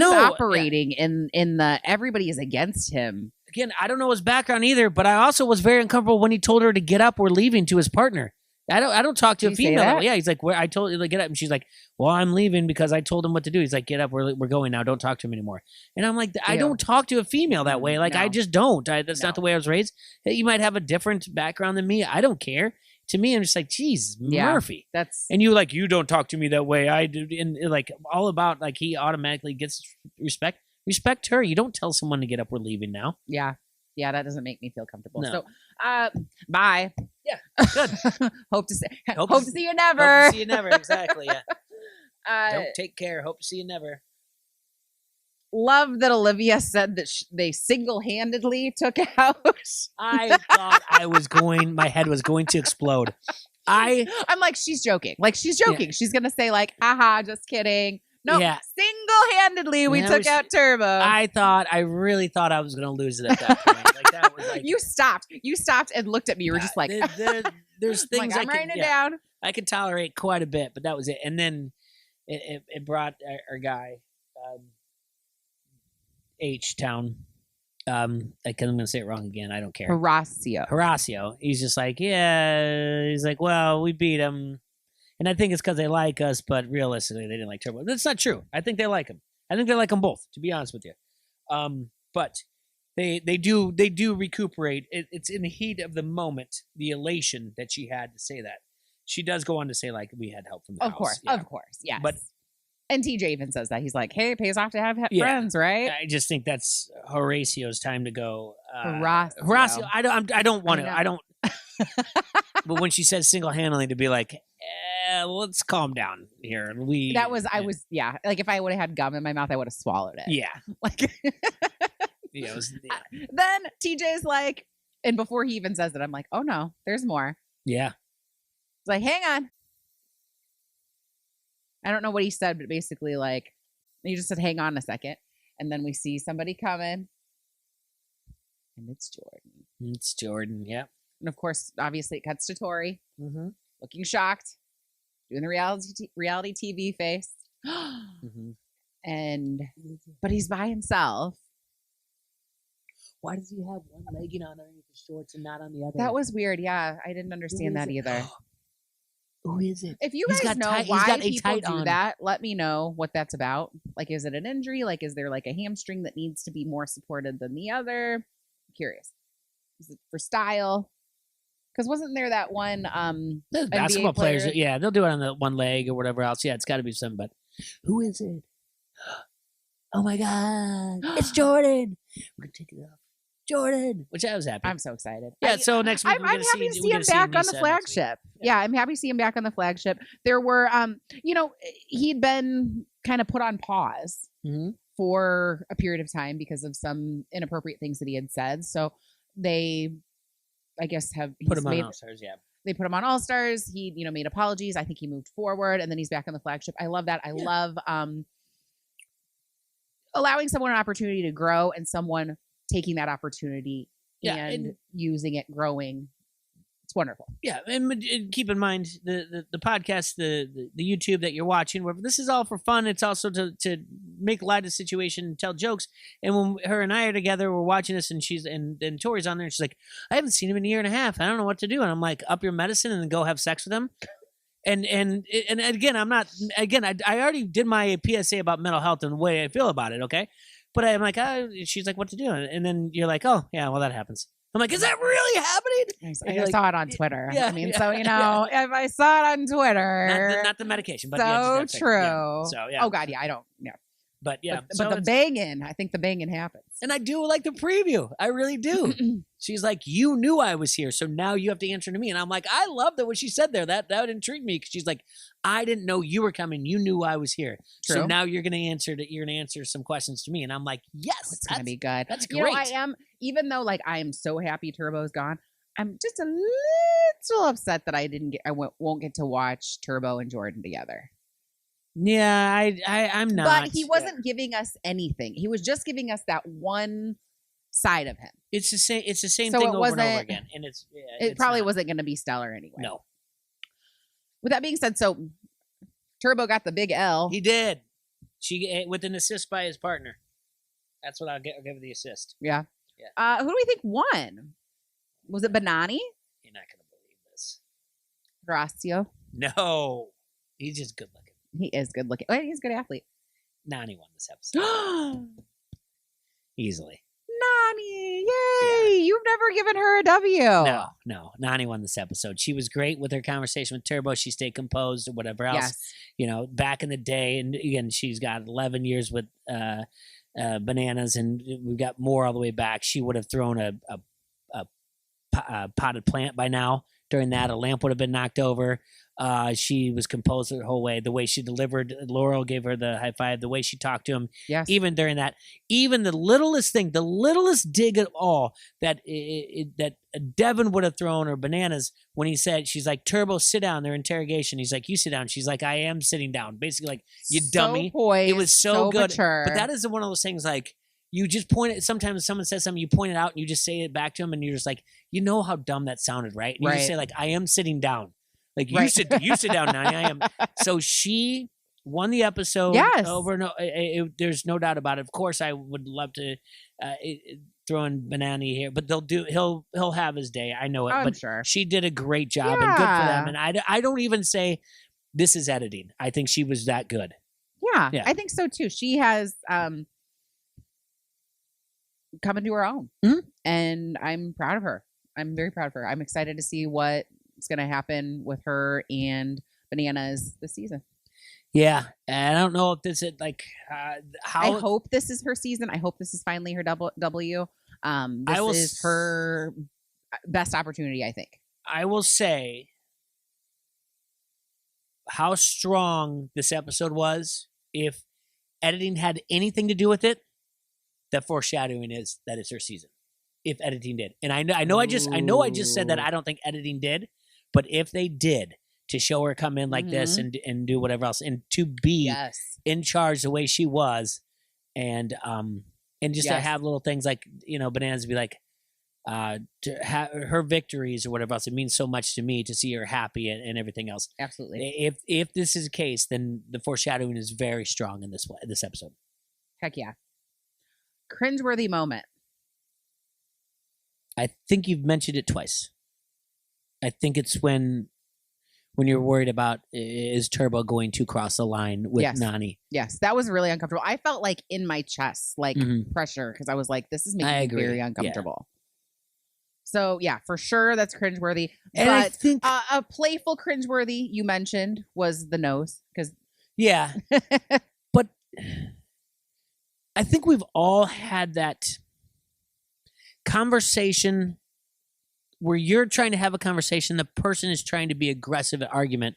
S1: operating in the everybody is against him.
S2: Again, I don't know his background either, but I also was very uncomfortable when he told her to get up. We're leaving to his partner. I don't talk to a female that way. Yeah, he's like, I told you to get up, and she's like, well, I'm leaving because I told him what to do. He's like, get up, we're going now. Don't talk to him anymore. And I'm like, I don't talk to a female that way. Like, I just don't. That's not the way I was raised. You might have a different background than me. I don't care. To me, I'm just like, geez, Murphy. And you don't talk to me that way. I do, and like all about like he automatically gets respect. Respect her. You don't tell someone to get up. We're leaving now.
S1: Yeah, that doesn't make me feel comfortable.
S2: No.
S1: So, bye.
S2: Yeah, good.
S1: hope to see you never.
S2: Hope to see you never. Exactly. Yeah. Don't take care. Hope to see you never.
S1: Love that Olivia said that they single-handedly took out.
S2: I thought my head was going to explode.
S1: I'm like, she's joking. Like, she's joking. Yeah. She's going to say like, haha, just kidding. No, single-handedly we took out Turbo.
S2: I really thought I was going to lose it at that point. Like, that was like,
S1: You stopped and looked at me. You were just like,
S2: there's things
S1: like, I'm writing it down.
S2: I could tolerate quite a bit, but that was it. And then it brought our guy H-Town. I'm going to say it wrong again. I don't care. Horacio. He's just like, yeah. He's like, well, we beat him. And I think it's because they like us, but realistically, they didn't like Turbo. That's not true. I think they like him. I think they like them both, to be honest with you. But they do recuperate. It's in the heat of the moment, the elation that she had to say that. She does go on to say, like, we had help from the house.
S1: Of course, yes.
S2: But
S1: and TJ even says that. He's like, hey, it pays off to have friends, right?
S2: I just think that's Horacio's time to go.
S1: Horacio.
S2: I don't want to. I don't. But when she says single-handedly, to be like, let's calm down here. And like if I would have had gum in my mouth, I would have swallowed it. Yeah.
S1: Like,
S2: yeah.
S1: Then TJ's like, and before he even says it, I'm like, oh no, there's more.
S2: Yeah.
S1: It's like, hang on. I don't know what he said, but basically, like, he just said, hang on a second. And then we see somebody coming. And it's Jordan.
S2: Yeah.
S1: And of course, obviously, it cuts to Tori,
S2: mm-hmm.
S1: looking shocked, doing the reality TV face.
S2: mm-hmm.
S1: But he's by himself.
S2: Why does he have one legging on underneath the shorts and not on the other?
S1: That was weird. Yeah, I didn't understand that either.
S2: Who is it?
S1: If you guys know why people do that, let me know what that's about. Like, is it an injury? Like, is there like a hamstring that needs to be more supported than the other? I'm curious. Is it for style? Because wasn't there that one
S2: the basketball players? Yeah, they'll do it on the one leg or whatever else. Yeah, it's got to be something. But who is it? Oh my God! It's Jordan. We're gonna take it off. Jordan, which I was happy.
S1: I'm so excited.
S2: Yeah, so next week
S1: I'm happy to see him back on the flagship. Yeah, I'm happy to see him back on the flagship. There were, he'd been kind of put on pause for a period of time because of some inappropriate things that he had said. So they, I guess, have
S2: put him on All Stars. Yeah,
S1: they put him on All Stars. He, made apologies. I think he moved forward, and then he's back on the flagship. I love that. I love allowing someone an opportunity to grow and someone taking that opportunity and using it, growing. It's wonderful. Yeah,
S2: and keep in mind the podcast, the YouTube that you're watching, where this is all for fun. It's also to make light of the situation and tell jokes. And when her and I are together, we're watching this, and and Tori's on there, and she's like, I haven't seen him in a year and a half. I don't know what to do. And I'm like, up your medicine and then go have sex with him. And again, I already did my PSA about mental health and the way I feel about it. Okay. But I'm like, she's like, what to do? And then you're like, oh, yeah, well, that happens. I'm like, is that really happening?
S1: I saw it on Twitter. Yeah, if I saw it on Twitter.
S2: Not the medication, but
S1: so true.
S2: Yeah. So, yeah.
S1: Oh, God, yeah, I don't, yeah.
S2: But, yeah.
S1: But the banging, I think the banging happens.
S2: And I do like the preview. I really do. She's like, you knew I was here, so now you have to answer to me. And I'm like, I love that what she said there. That intrigued me, because she's like, I didn't know you were coming. You knew I was here. True. So now you're going to answer some questions to me. And I'm like, yes,
S1: it's going to be good.
S2: That's great.
S1: I am, even though like I am so happy Turbo's gone, I'm just a little upset that I won't get to watch Turbo and Jordan together.
S2: Yeah, I'm not.
S1: But he wasn't giving us anything. He was just giving us that one side of him.
S2: It's the same thing over and over again, and it
S1: probably wasn't going to be stellar anyway.
S2: No.
S1: With that being said, so Turbo got the big L.
S2: He did. She with an assist by his partner. That's what I'll give the assist.
S1: Yeah. Who do we think won? Was it Nani?
S2: You're not going to believe this.
S1: Horacio?
S2: No, he's just good looking.
S1: He is good looking. Oh, he's a good athlete.
S2: Nani won this episode. Easily.
S1: Nani, yay! Yeah. You've never given her a W.
S2: No. Nani won this episode. She was great with her conversation with Turbo. She stayed composed or whatever else. Yes. Back in the day, and again, she's got 11 years with bananas, and we've got more all the way back. She would have thrown a potted plant by now. During that, a lamp would have been knocked over. She was composed the whole way. The way she delivered, Laurel gave her the high five. The way she talked to him,
S1: yes.
S2: Even during that, even the littlest thing, the littlest dig at all that that Devin would have thrown her bananas when he said, "She's like, Turbo, sit down." Their interrogation. He's like, "You sit down." She's like, "I am sitting down." Basically, like, you dummy.
S1: Poised,
S2: it was so good.
S1: Mature.
S2: But that is one of those things like. You just point it. Sometimes someone says something, you point it out, and you just say it back to them, and you're just like, you know how dumb that sounded, right? And you just say like, "I am sitting down." Like you sit down, Nani. I am. So she won the episode.
S1: Yes.
S2: Over. No, there's no doubt about it. Of course, I would love to throw in Nani here, but he'll have his day. I know it.
S1: I'm
S2: but
S1: sure.
S2: she did a great job and good for them. And I don't even say this is editing. I think she was that good.
S1: Yeah. I think so too. She has come into her own, and I'm proud of her. I'm very proud of her. I'm excited to see what's going to happen with her and Bananas this season.
S2: Yeah, and I don't know if this is like how.
S1: I hope this is her season. I hope this is finally her W. This is her best opportunity, I think.
S2: I will say how strong this episode was. If editing had anything to do with it, that foreshadowing is that it's her season. If editing did, and I know I just said that I don't think editing did, but if they did, to show her come in like this and do whatever else, and to be in charge the way she was, and just to have little things like, you know, Bananas be like, to have her victories or whatever else. It means so much to me to see her happy and everything else.
S1: Absolutely.
S2: If this is the case, then the foreshadowing is very strong in this episode.
S1: Heck yeah. Cringeworthy moment.
S2: I think you've mentioned it twice. I think it's when you're worried about is Turbo going to cross the line with Nani.
S1: Yes, that was really uncomfortable. I felt like in my chest, like pressure, because I was like, this is making me very uncomfortable. Yeah. So yeah, for sure, that's cringeworthy.
S2: And
S1: but
S2: I think
S1: a playful cringeworthy you mentioned was the nose, because
S2: but I think we've all had that conversation where you're trying to have a conversation, the person is trying to be aggressive at argument,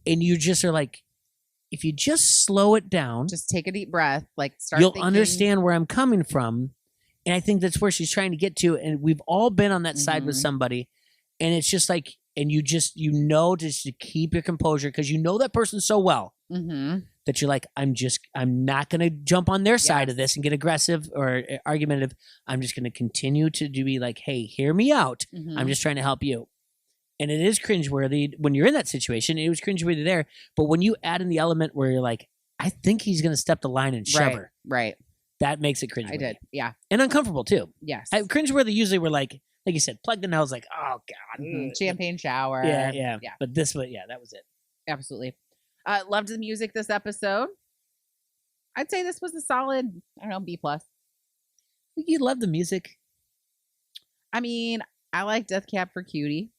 S2: and you just are like, if you just slow it down,
S1: just take a deep breath, like
S2: you'll understand where I'm coming from. And I think that's where she's trying to get to. And we've all been on that side with somebody, and it's just like, and you just to keep your composure, because you know that person so well that you're like, I'm not going to jump on their side of this and get aggressive or argumentative. I'm just going to continue to be like, hey, hear me out. I'm just trying to help you. And it is cringeworthy when you're in that situation. It was cringeworthy there. But when you add in the element where you're like, I think he's going to step the line and shove her.
S1: Right.
S2: That makes it cringeworthy.
S1: I did. Yeah.
S2: And uncomfortable too.
S1: Yes.
S2: Cringeworthy usually we're like you said, plug the nose, like, oh God.
S1: Champagne shower.
S2: Yeah. But this was, that was it.
S1: Absolutely. Loved the music this episode. I'd say this was a solid, I don't know, B+.
S2: You love the music.
S1: I mean, I like Death Cab for Cutie.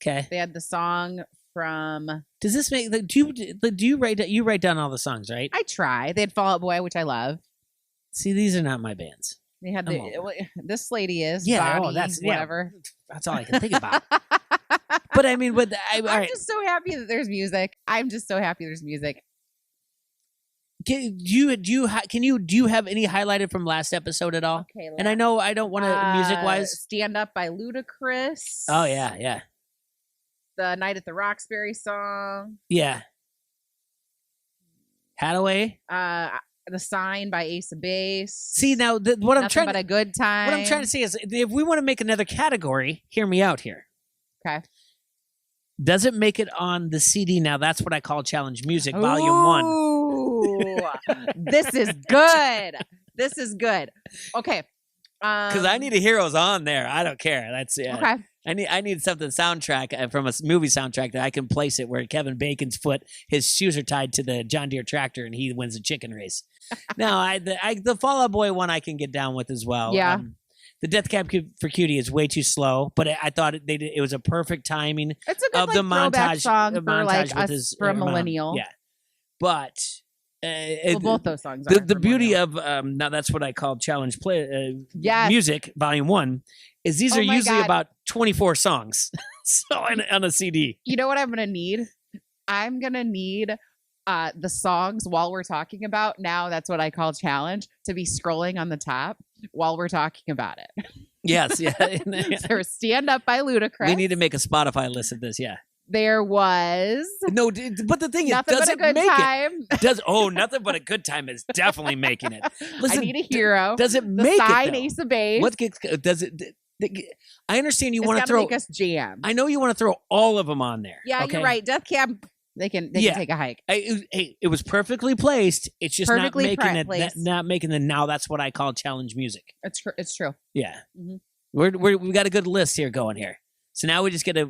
S2: Okay.
S1: They had the song from.
S2: Does this make? Do you write down all the songs, right?
S1: I try. They had Fall Out Boy, which I love.
S2: See, these are not my bands.
S1: They had this lady is
S2: that's
S1: whatever.
S2: That's all I can think about. But I mean,
S1: I'm just so happy that there's music. I'm just so happy there's music.
S2: Do you have any highlighted from last episode at all? Okay. And I know I don't want to music wise.
S1: Stand Up by Ludacris.
S2: Oh yeah.
S1: The Night at the Roxbury song.
S2: Yeah. Hadaway.
S1: The Sign by Ace of Base.
S2: See, now what I'm trying
S1: but a good time.
S2: What I'm trying to say is, if we want to make another category, hear me out here.
S1: Okay.
S2: Does it make it on the CD now? That's what I call Challenge Music Volume 1.
S1: This is good. This is good. Okay.
S2: Because I need a Heroes on there. I don't care. That's
S1: okay.
S2: I need something soundtrack from a movie soundtrack that I can place it where Kevin Bacon's his shoes are tied to the John Deere tractor and he wins a chicken race. Now, the Fall Out Boy one I can get down with as well.
S1: Yeah.
S2: The Death Cab for Cutie is way too slow, but I thought it was a perfect timing.
S1: It's a good
S2: of the montage
S1: song for
S2: montage
S1: like
S2: with
S1: us for a millennial.
S2: Yeah, but
S1: both those songs.
S2: The beauty of now that's what I call Challenge Music Volume 1 is these are usually about 24 songs. So on a CD.
S1: You know what I'm gonna need? I'm gonna need the songs while we're talking about. Now that's what I call Challenge, to be scrolling on the top while we're talking about it.
S2: Yes, yeah.
S1: So Stand Up by Ludacris.
S2: We need to make a Spotify list of this, yeah.
S1: There was
S2: but the thing is, does it make it? Nothing but a good time is definitely making it. Listen,
S1: I Need a Hero.
S2: Does it make
S1: Sign,
S2: it?
S1: Ace of Base.
S2: What does it? I understand you want to
S1: make us jam.
S2: I know you want to throw all of them on there.
S1: Yeah,
S2: okay?
S1: You're right. Death Cab They can
S2: Yeah.
S1: take a hike.
S2: It was perfectly placed. It's just
S1: Perfectly
S2: not making the now that's what I call challenge music.
S1: It's true.
S2: Yeah.
S1: Mhm.
S2: We got a good list here going here. So now we just got to,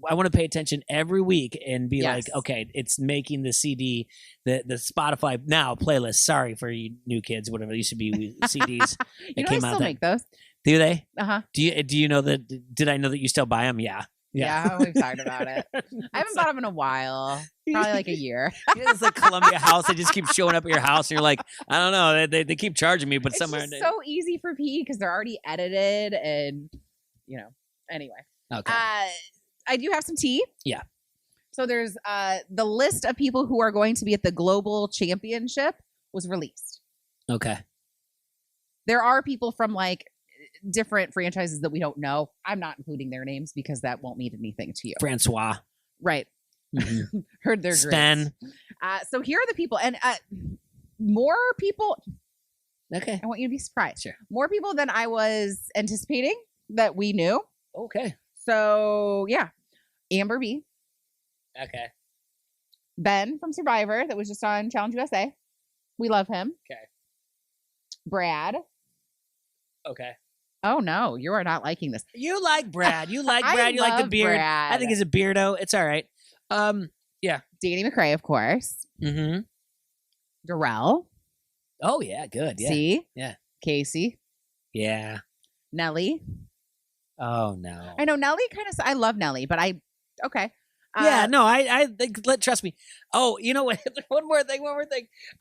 S2: I want to pay attention every week and be
S1: Yes.
S2: like, okay, it's making the CD, the Spotify now playlist. Sorry for you new kids, whatever. It used to be CDs.
S1: You know, they still make those.
S2: Do they?
S1: Uh-huh.
S2: Do you know that? Did I know that you still buy them? Yeah.
S1: Yeah, we've talked about it. I haven't bought them in a while. Probably like a year.
S2: It's like Columbia House. They just keep showing up at your house. And you're like, I don't know. They keep charging me, but
S1: It's
S2: somewhere.
S1: just so easy for P because they're already edited and, anyway.
S2: Okay.
S1: I do have some tea.
S2: Yeah.
S1: So there's the list of people who are going to be at the Global Championship was released.
S2: Okay.
S1: There are people from like different franchises that we don't know. I'm not including their names because that won't mean anything to you.
S2: Francois.
S1: Right.
S2: Mm-hmm.
S1: Heard they're
S2: Sven.
S1: great. So here are the people, and more people.
S2: Okay.
S1: I want you to be surprised.
S2: Sure.
S1: More people than I was anticipating that we knew.
S2: Okay.
S1: So yeah, Amber B.
S2: Okay.
S1: Ben from Survivor that was just on Challenge USA. We love him.
S2: Okay.
S1: Brad.
S2: Okay.
S1: Oh no, you are not liking this.
S2: You like Brad. You like
S1: I
S2: Brad. You like the
S1: love
S2: beard.
S1: Brad.
S2: I think he's a beardo. It's all right.
S1: Danny McRae, of course.
S2: Mm-hmm.
S1: Darrell.
S2: Oh yeah, good. Yeah.
S1: See?
S2: Yeah.
S1: Casey.
S2: Yeah.
S1: Nelly.
S2: Oh no.
S1: I know Nelly I love Nelly, but okay.
S2: Yeah, no, I think, trust me. Oh, you know what? One more thing.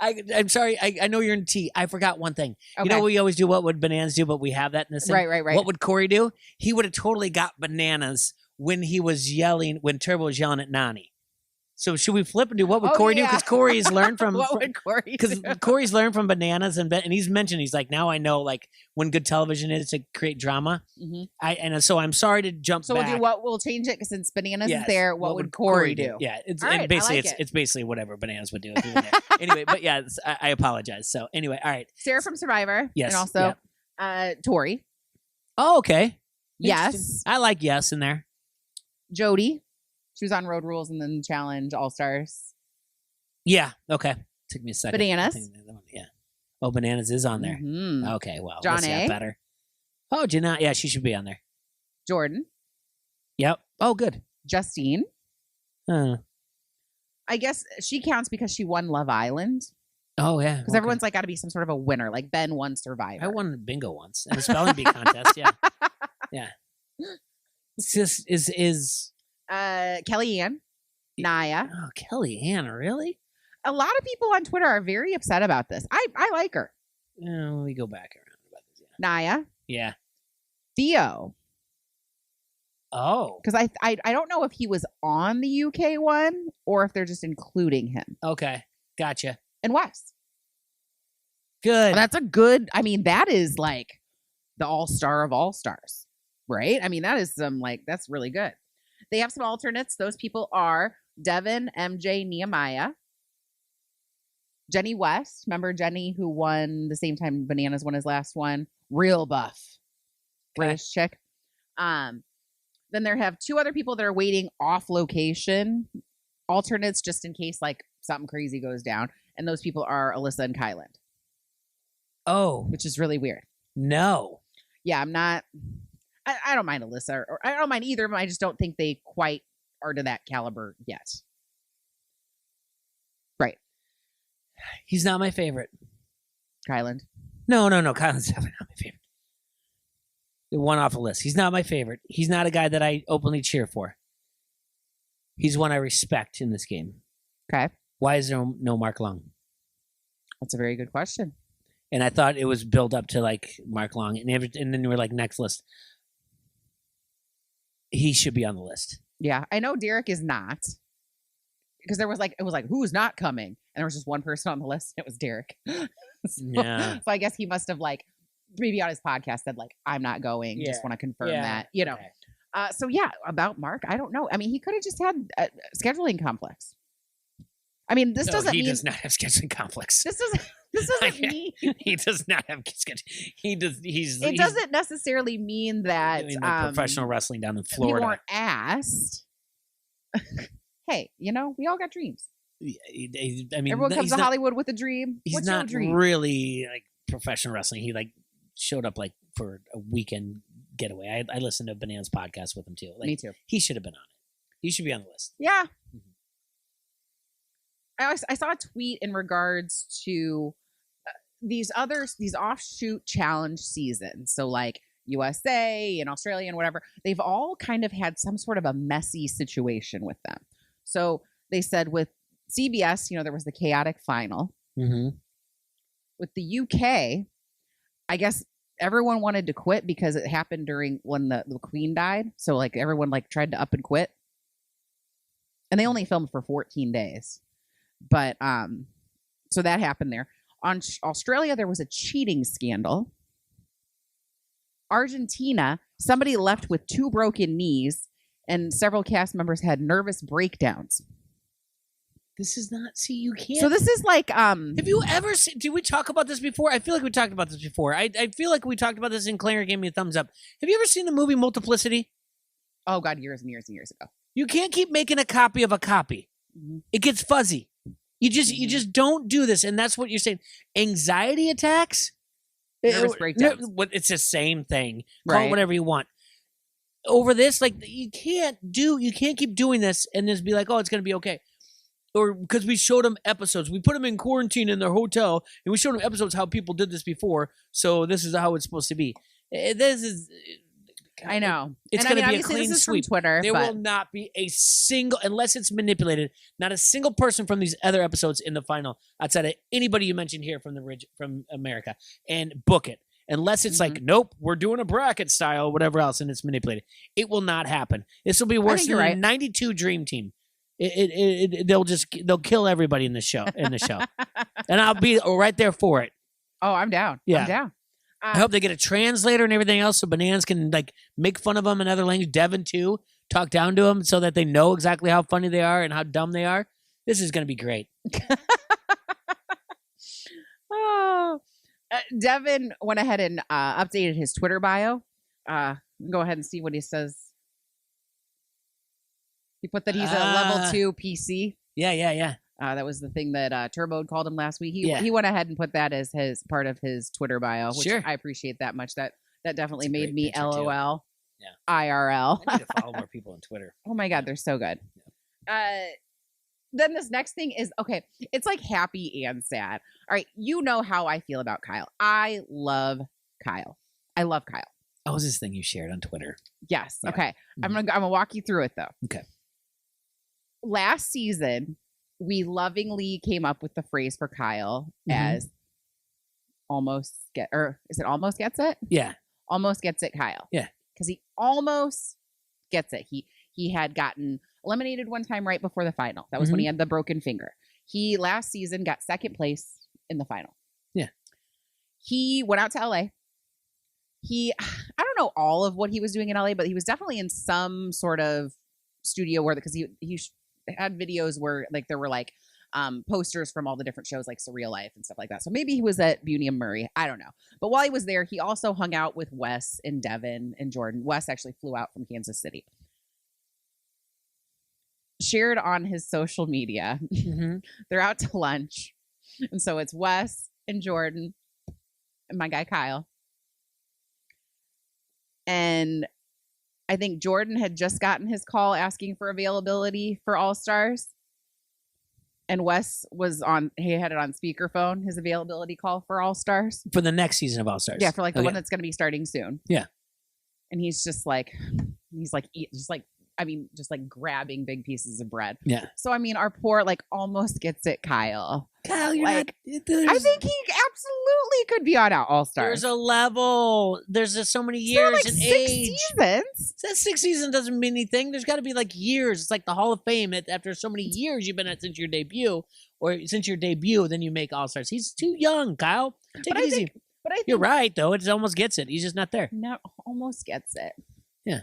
S2: I'm sorry. I know you're in tea. I forgot one thing.
S1: Okay.
S2: You know, we always do what would bananas do, but we have that in this thing.
S1: Right.
S2: What would Corey do? He would have totally got bananas when he was yelling, when Turbo was yelling at Nani. So should we flip and do what would Corey do? Because Corey's learned from
S1: what would Corey
S2: because
S1: do?
S2: Corey's learned from bananas and he's mentioned, he's like, now I know like when good television is to create drama.
S1: Mm-hmm.
S2: So I'm sorry to jump
S1: So
S2: back.
S1: we'll change it because since bananas
S2: Yes.
S1: is there, what would Corey do?
S2: Yeah, it's
S1: All right,
S2: basically
S1: I like
S2: it's basically whatever bananas would do. If he were there. Anyway, but yeah, I apologize. So anyway, all right.
S1: Sarah from Survivor.
S2: Yes,
S1: And also Tori.
S2: Oh, okay.
S1: Yes.
S2: I like yes in there.
S1: Jody. She was on Road Rules and then Challenge All Stars.
S2: Yeah. Okay. Took me a second.
S1: Bananas.
S2: Yeah. Oh, bananas is on there.
S1: Mm-hmm.
S2: Okay. Well,
S1: John
S2: we'll see
S1: A.
S2: that better. Oh, Janelle. Yeah, she should be on there.
S1: Jordan.
S2: Yep. Oh, good.
S1: Justine.
S2: Huh.
S1: I guess she counts because she won Love Island.
S2: Oh, yeah.
S1: Because everyone's like got to be some sort of a winner. Like Ben won Survivor.
S2: I won bingo once and a spelling bee contest. Yeah. Yeah. It's just is.
S1: Kellyanne. Naya.
S2: Oh, Kellyanne, really?
S1: A lot of people on Twitter are very upset about this. I like her.
S2: We go back around about this. Yeah.
S1: Naya.
S2: Yeah.
S1: Theo.
S2: Oh.
S1: Because I don't know if he was on the UK one or if they're just including him.
S2: Okay. Gotcha.
S1: And Wes.
S2: Good.
S1: That's a good, that is like the all-star of all-stars, right? That is that's really good. They have some alternates. Those people are Devin, MJ, Nehemiah, Jenny West. Remember Jenny who won the same time Bananas won his last one? Real buff. British chick. Then there have two other people that are waiting off location. Alternates just in case like something crazy goes down. And those people are Alyssa and Kyland.
S2: Oh.
S1: Which is really weird.
S2: No.
S1: Yeah, I'm not... I don't mind Alyssa, or I don't mind either of them. I just don't think they quite are to that caliber yet. Right.
S2: He's not my favorite.
S1: Kyland.
S2: No. Kyland's definitely not my favorite. The one off the list. He's not my favorite. He's not a guy that I openly cheer for. He's one I respect in this game.
S1: Okay.
S2: Why is there no Mark Long?
S1: That's a very good question.
S2: And I thought it was built up to like Mark Long, and then we're like next list. He should be on the list.
S1: Yeah, I know Derek is not, because it was like who's not coming, and there was just one person on the list, and it was Derek.
S2: Yeah.
S1: So I guess he must have like maybe on his podcast said like I'm not going. Just want to confirm that, Okay. So yeah, about Mark, I don't know. He could have just had a scheduling complex. This doesn't mean
S2: he does not have scheduling conflicts.
S1: This doesn't mean
S2: he does not have scheduling.
S1: It doesn't necessarily mean that
S2: doing professional wrestling down in Florida.
S1: People weren't asked. hey, we all got dreams.
S2: I mean,
S1: Everyone comes to Hollywood with a dream.
S2: He's
S1: What's
S2: not
S1: your dream?
S2: really like professional wrestling. He like showed up like for a weekend getaway. I listened to Bananas podcast with him too. Like,
S1: Me too.
S2: He should have been on it. He should be on the list.
S1: Yeah. I saw a tweet in regards to these offshoot challenge seasons. So like USA and Australia and whatever, they've all kind of had some sort of a messy situation with them. So they said with CBS, there was the chaotic final.
S2: Mm-hmm.
S1: With the UK, I guess everyone wanted to quit because it happened during when the Queen died. So like everyone like tried to up and quit. And they only filmed for 14 days. But so that happened there. On Australia, there was a cheating scandal. Argentina, somebody left with 2 broken knees, and several cast members had nervous breakdowns.
S2: This is not. See, you can't.
S1: So this is like.
S2: Have you ever seen? Did we talk about this before? I feel like we talked about this before. I feel like we talked about this, and Claire gave me a thumbs up. Have you ever seen the movie Multiplicity?
S1: Oh God, years and years and years ago.
S2: You can't keep making a copy of a copy. Mm-hmm. It gets fuzzy. You just don't do this, and that's what you're saying. Anxiety attacks,
S1: nervous breakdowns.
S2: It's the same thing. Call it whatever you want. Over this, like you can't keep doing this and just be like, oh, it's gonna be okay. Or because we showed them episodes, we put them in quarantine in their hotel, and we showed them episodes how people did this before. So this is how it's supposed to be. This is.
S1: I know.
S2: It's going to be a clean sweep.
S1: Twitter,
S2: there will not be a single, unless it's manipulated, not a single person from these other episodes in the final outside of anybody you mentioned here from America, and book it. Unless it's like, nope, we're doing a bracket style, whatever else, and it's manipulated. It will not happen. This will be worse than the 92 Dream Team. They'll kill everybody in the show. And I'll be right there for it.
S1: Oh, I'm down.
S2: Yeah.
S1: I'm down.
S2: I hope they get a translator and everything else so Bananas can like make fun of them in other language. Devin too, talk down to them so that they know exactly how funny they are and how dumb they are. This is going to be great.
S1: Devin went ahead and updated his Twitter bio. Go ahead and see what he says. He put that he's a level 2 PC.
S2: Yeah.
S1: That was the thing that Turbo called him last week. He went ahead and put that as his part of his Twitter bio, which I appreciate that much. That definitely made me LOL.
S2: Yeah.
S1: IRL.
S2: I need to follow more people on Twitter.
S1: Oh my God, they're so good. Yeah. Then this next thing is, okay, it's like happy and sad. All right, you know how I feel about Kyle. I love Kyle.
S2: Oh, was this thing you shared on Twitter?
S1: Yes.
S2: Yeah.
S1: Okay. I'm gonna walk you through it though.
S2: Okay.
S1: Last season, we lovingly came up with the phrase for Kyle as almost gets it?
S2: Yeah.
S1: Almost gets it, Kyle.
S2: Yeah.
S1: Because he almost gets it. He had gotten eliminated one time right before the final. That was when he had the broken finger. He last season got second place in the final.
S2: Yeah.
S1: He went out to LA. I don't know all of what he was doing in LA, but he was definitely in some sort of studio where, because he had videos where like there were like posters from all the different shows like Surreal Life and stuff like that. So maybe he was at Beauty and Murray. I don't know. But while he was there, he also hung out with Wes and Devin and Jordan. Wes actually flew out from Kansas City. Shared on his social media. They're out to lunch. And so it's Wes and Jordan and my guy Kyle. And I think Jordan had just gotten his call asking for availability for All Stars. And Wes he had it on speakerphone, his availability call for All Stars.
S2: For the next season of All Stars.
S1: Yeah, for like the one that's going to be starting soon.
S2: Yeah.
S1: And he's just like grabbing big pieces of bread.
S2: Yeah.
S1: So, I mean, our poor, like, almost gets it, Kyle.
S2: Kyle, you're
S1: like,
S2: not.
S1: I think he absolutely could be on All Stars.
S2: There's a level. There's just so many years
S1: like
S2: and
S1: 6
S2: age.
S1: seasons.
S2: That 6 seasons doesn't mean anything. There's got to be like years. It's like the Hall of Fame. After so many years you've been at since your debut, then you make All Stars. He's too young, Kyle. Take it easy.
S1: But I think
S2: you're right, though. It almost gets it. He's just not there.
S1: No, almost gets it.
S2: Yeah.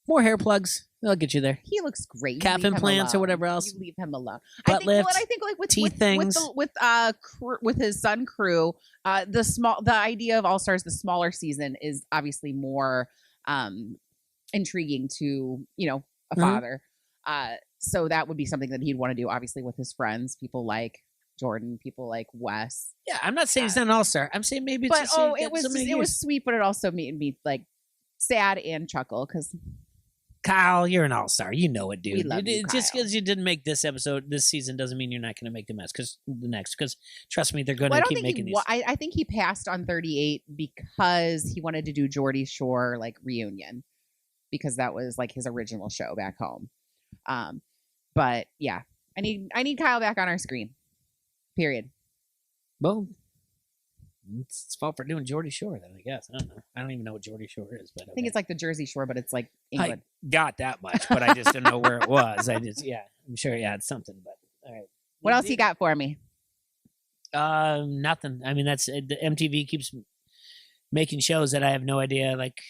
S2: More hair plugs. They'll get you there.
S1: He looks great.
S2: Calf implants or whatever else.
S1: You leave him alone.
S2: Butt lift.
S1: I think like with
S2: teeth things.
S1: With his son Crew, the idea of All Stars, the smaller season is obviously more intriguing to a father. So that would be something that he'd want to do, obviously, with his friends, people like Jordan, people like Wes.
S2: Yeah, I'm not saying he's not an all-star. I'm saying maybe it's
S1: it was sweet, but it also made me like sad and chuckle because
S2: Kyle, you're an all-star. You know it, dude.
S1: We love you,
S2: Just
S1: Kyle.
S2: because you didn't make this season doesn't mean you're not going to make the next. Because trust me, they're going to keep making these.
S1: I think he passed on 38 because he wanted to do Geordie Shore like reunion because that was like his original show back home. But yeah, I need Kyle back on our screen. Period.
S2: Well, it's his fault for doing Geordie Shore, then, I guess. I don't know. I don't even know what Geordie Shore is, but
S1: I think it's like the Jersey Shore, but it's like England.
S2: I got that much, but I just didn't know where it was. I'm sure, it's something, but all right.
S1: What else you got for me?
S2: Nothing. I mean, that's the MTV keeps making shows that I have no idea. Like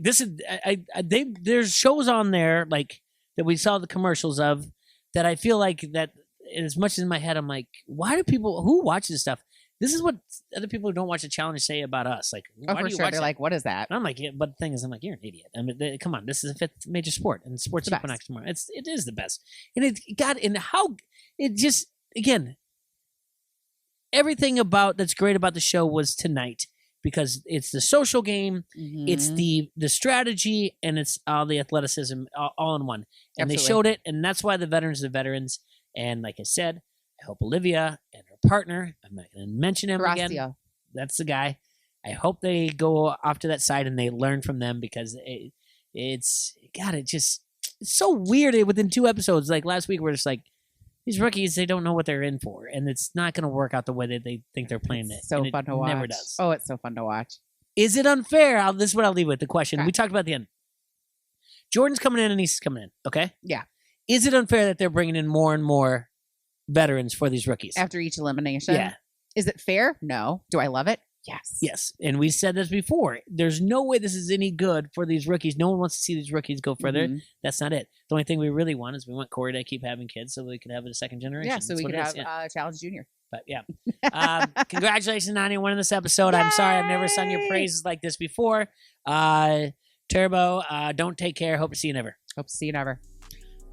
S2: there's shows on there like that we saw the commercials of that I feel like that as much as in my head, I'm like, why do who watch this stuff? This is what other people who don't watch the challenge say about us. Like, why do you watch
S1: They're like, what is that?
S2: And I'm like, yeah, but the thing is, I'm like, you're an idiot. I mean, come on, this is a fifth major sport, and sports super next tomorrow. It is the best, and again, everything about that's great about the show was tonight because it's the social game, it's the strategy, and it's all the athleticism all in one. And Absolutely. They showed it, and that's why the veterans are the veterans. And like I said, I hope Olivia and her partner, I'm not going to mention him again. That's the guy. I hope they go off to that side and they learn from them because it's so weird. Within 2 episodes, like last week, we're just like, these rookies, they don't know what they're in for. And it's not going to work out the way that they think they're playing it.
S1: So fun to watch.
S2: Never does.
S1: Oh, it's so fun to watch.
S2: Is it unfair? This is what I'll leave with the question. Okay. We talked about at the end. Jordan's coming in and Anissa's coming in. Okay?
S1: Yeah.
S2: Is it unfair that they're bringing in more and more veterans for these rookies?
S1: After each elimination?
S2: Yeah.
S1: Is it fair? No. Do I love it? Yes.
S2: Yes. And we said this before. There's no way this is any good for these rookies. No one wants to see these rookies go further. Mm-hmm. That's not it. The only thing we really want is we want Corey to keep having kids so we could have a second generation.
S1: Yeah, so we could have Challenge Junior.
S2: But yeah. Congratulations, Nani, on winning this episode. Yay! I'm sorry I've never sung your praises like this before. Turbo, don't take care. Hope to see you never.
S1: Hope to see you never.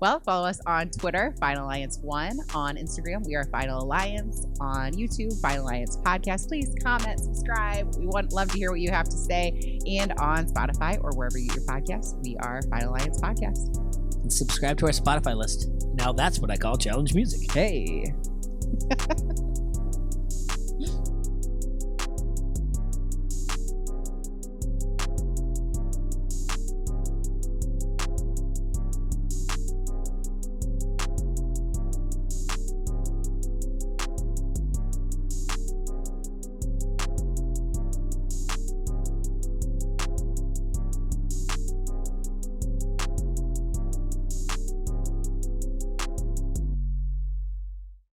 S1: Well, follow us on Twitter, Final Alliance 1. On Instagram, we are Final Alliance. On YouTube, Final Alliance Podcast. Please comment, subscribe. We would love to hear what you have to say. And on Spotify or wherever you get your podcasts, we are Final Alliance Podcast.
S2: And subscribe to our Spotify list. Now that's what I call challenge music.
S1: Hey.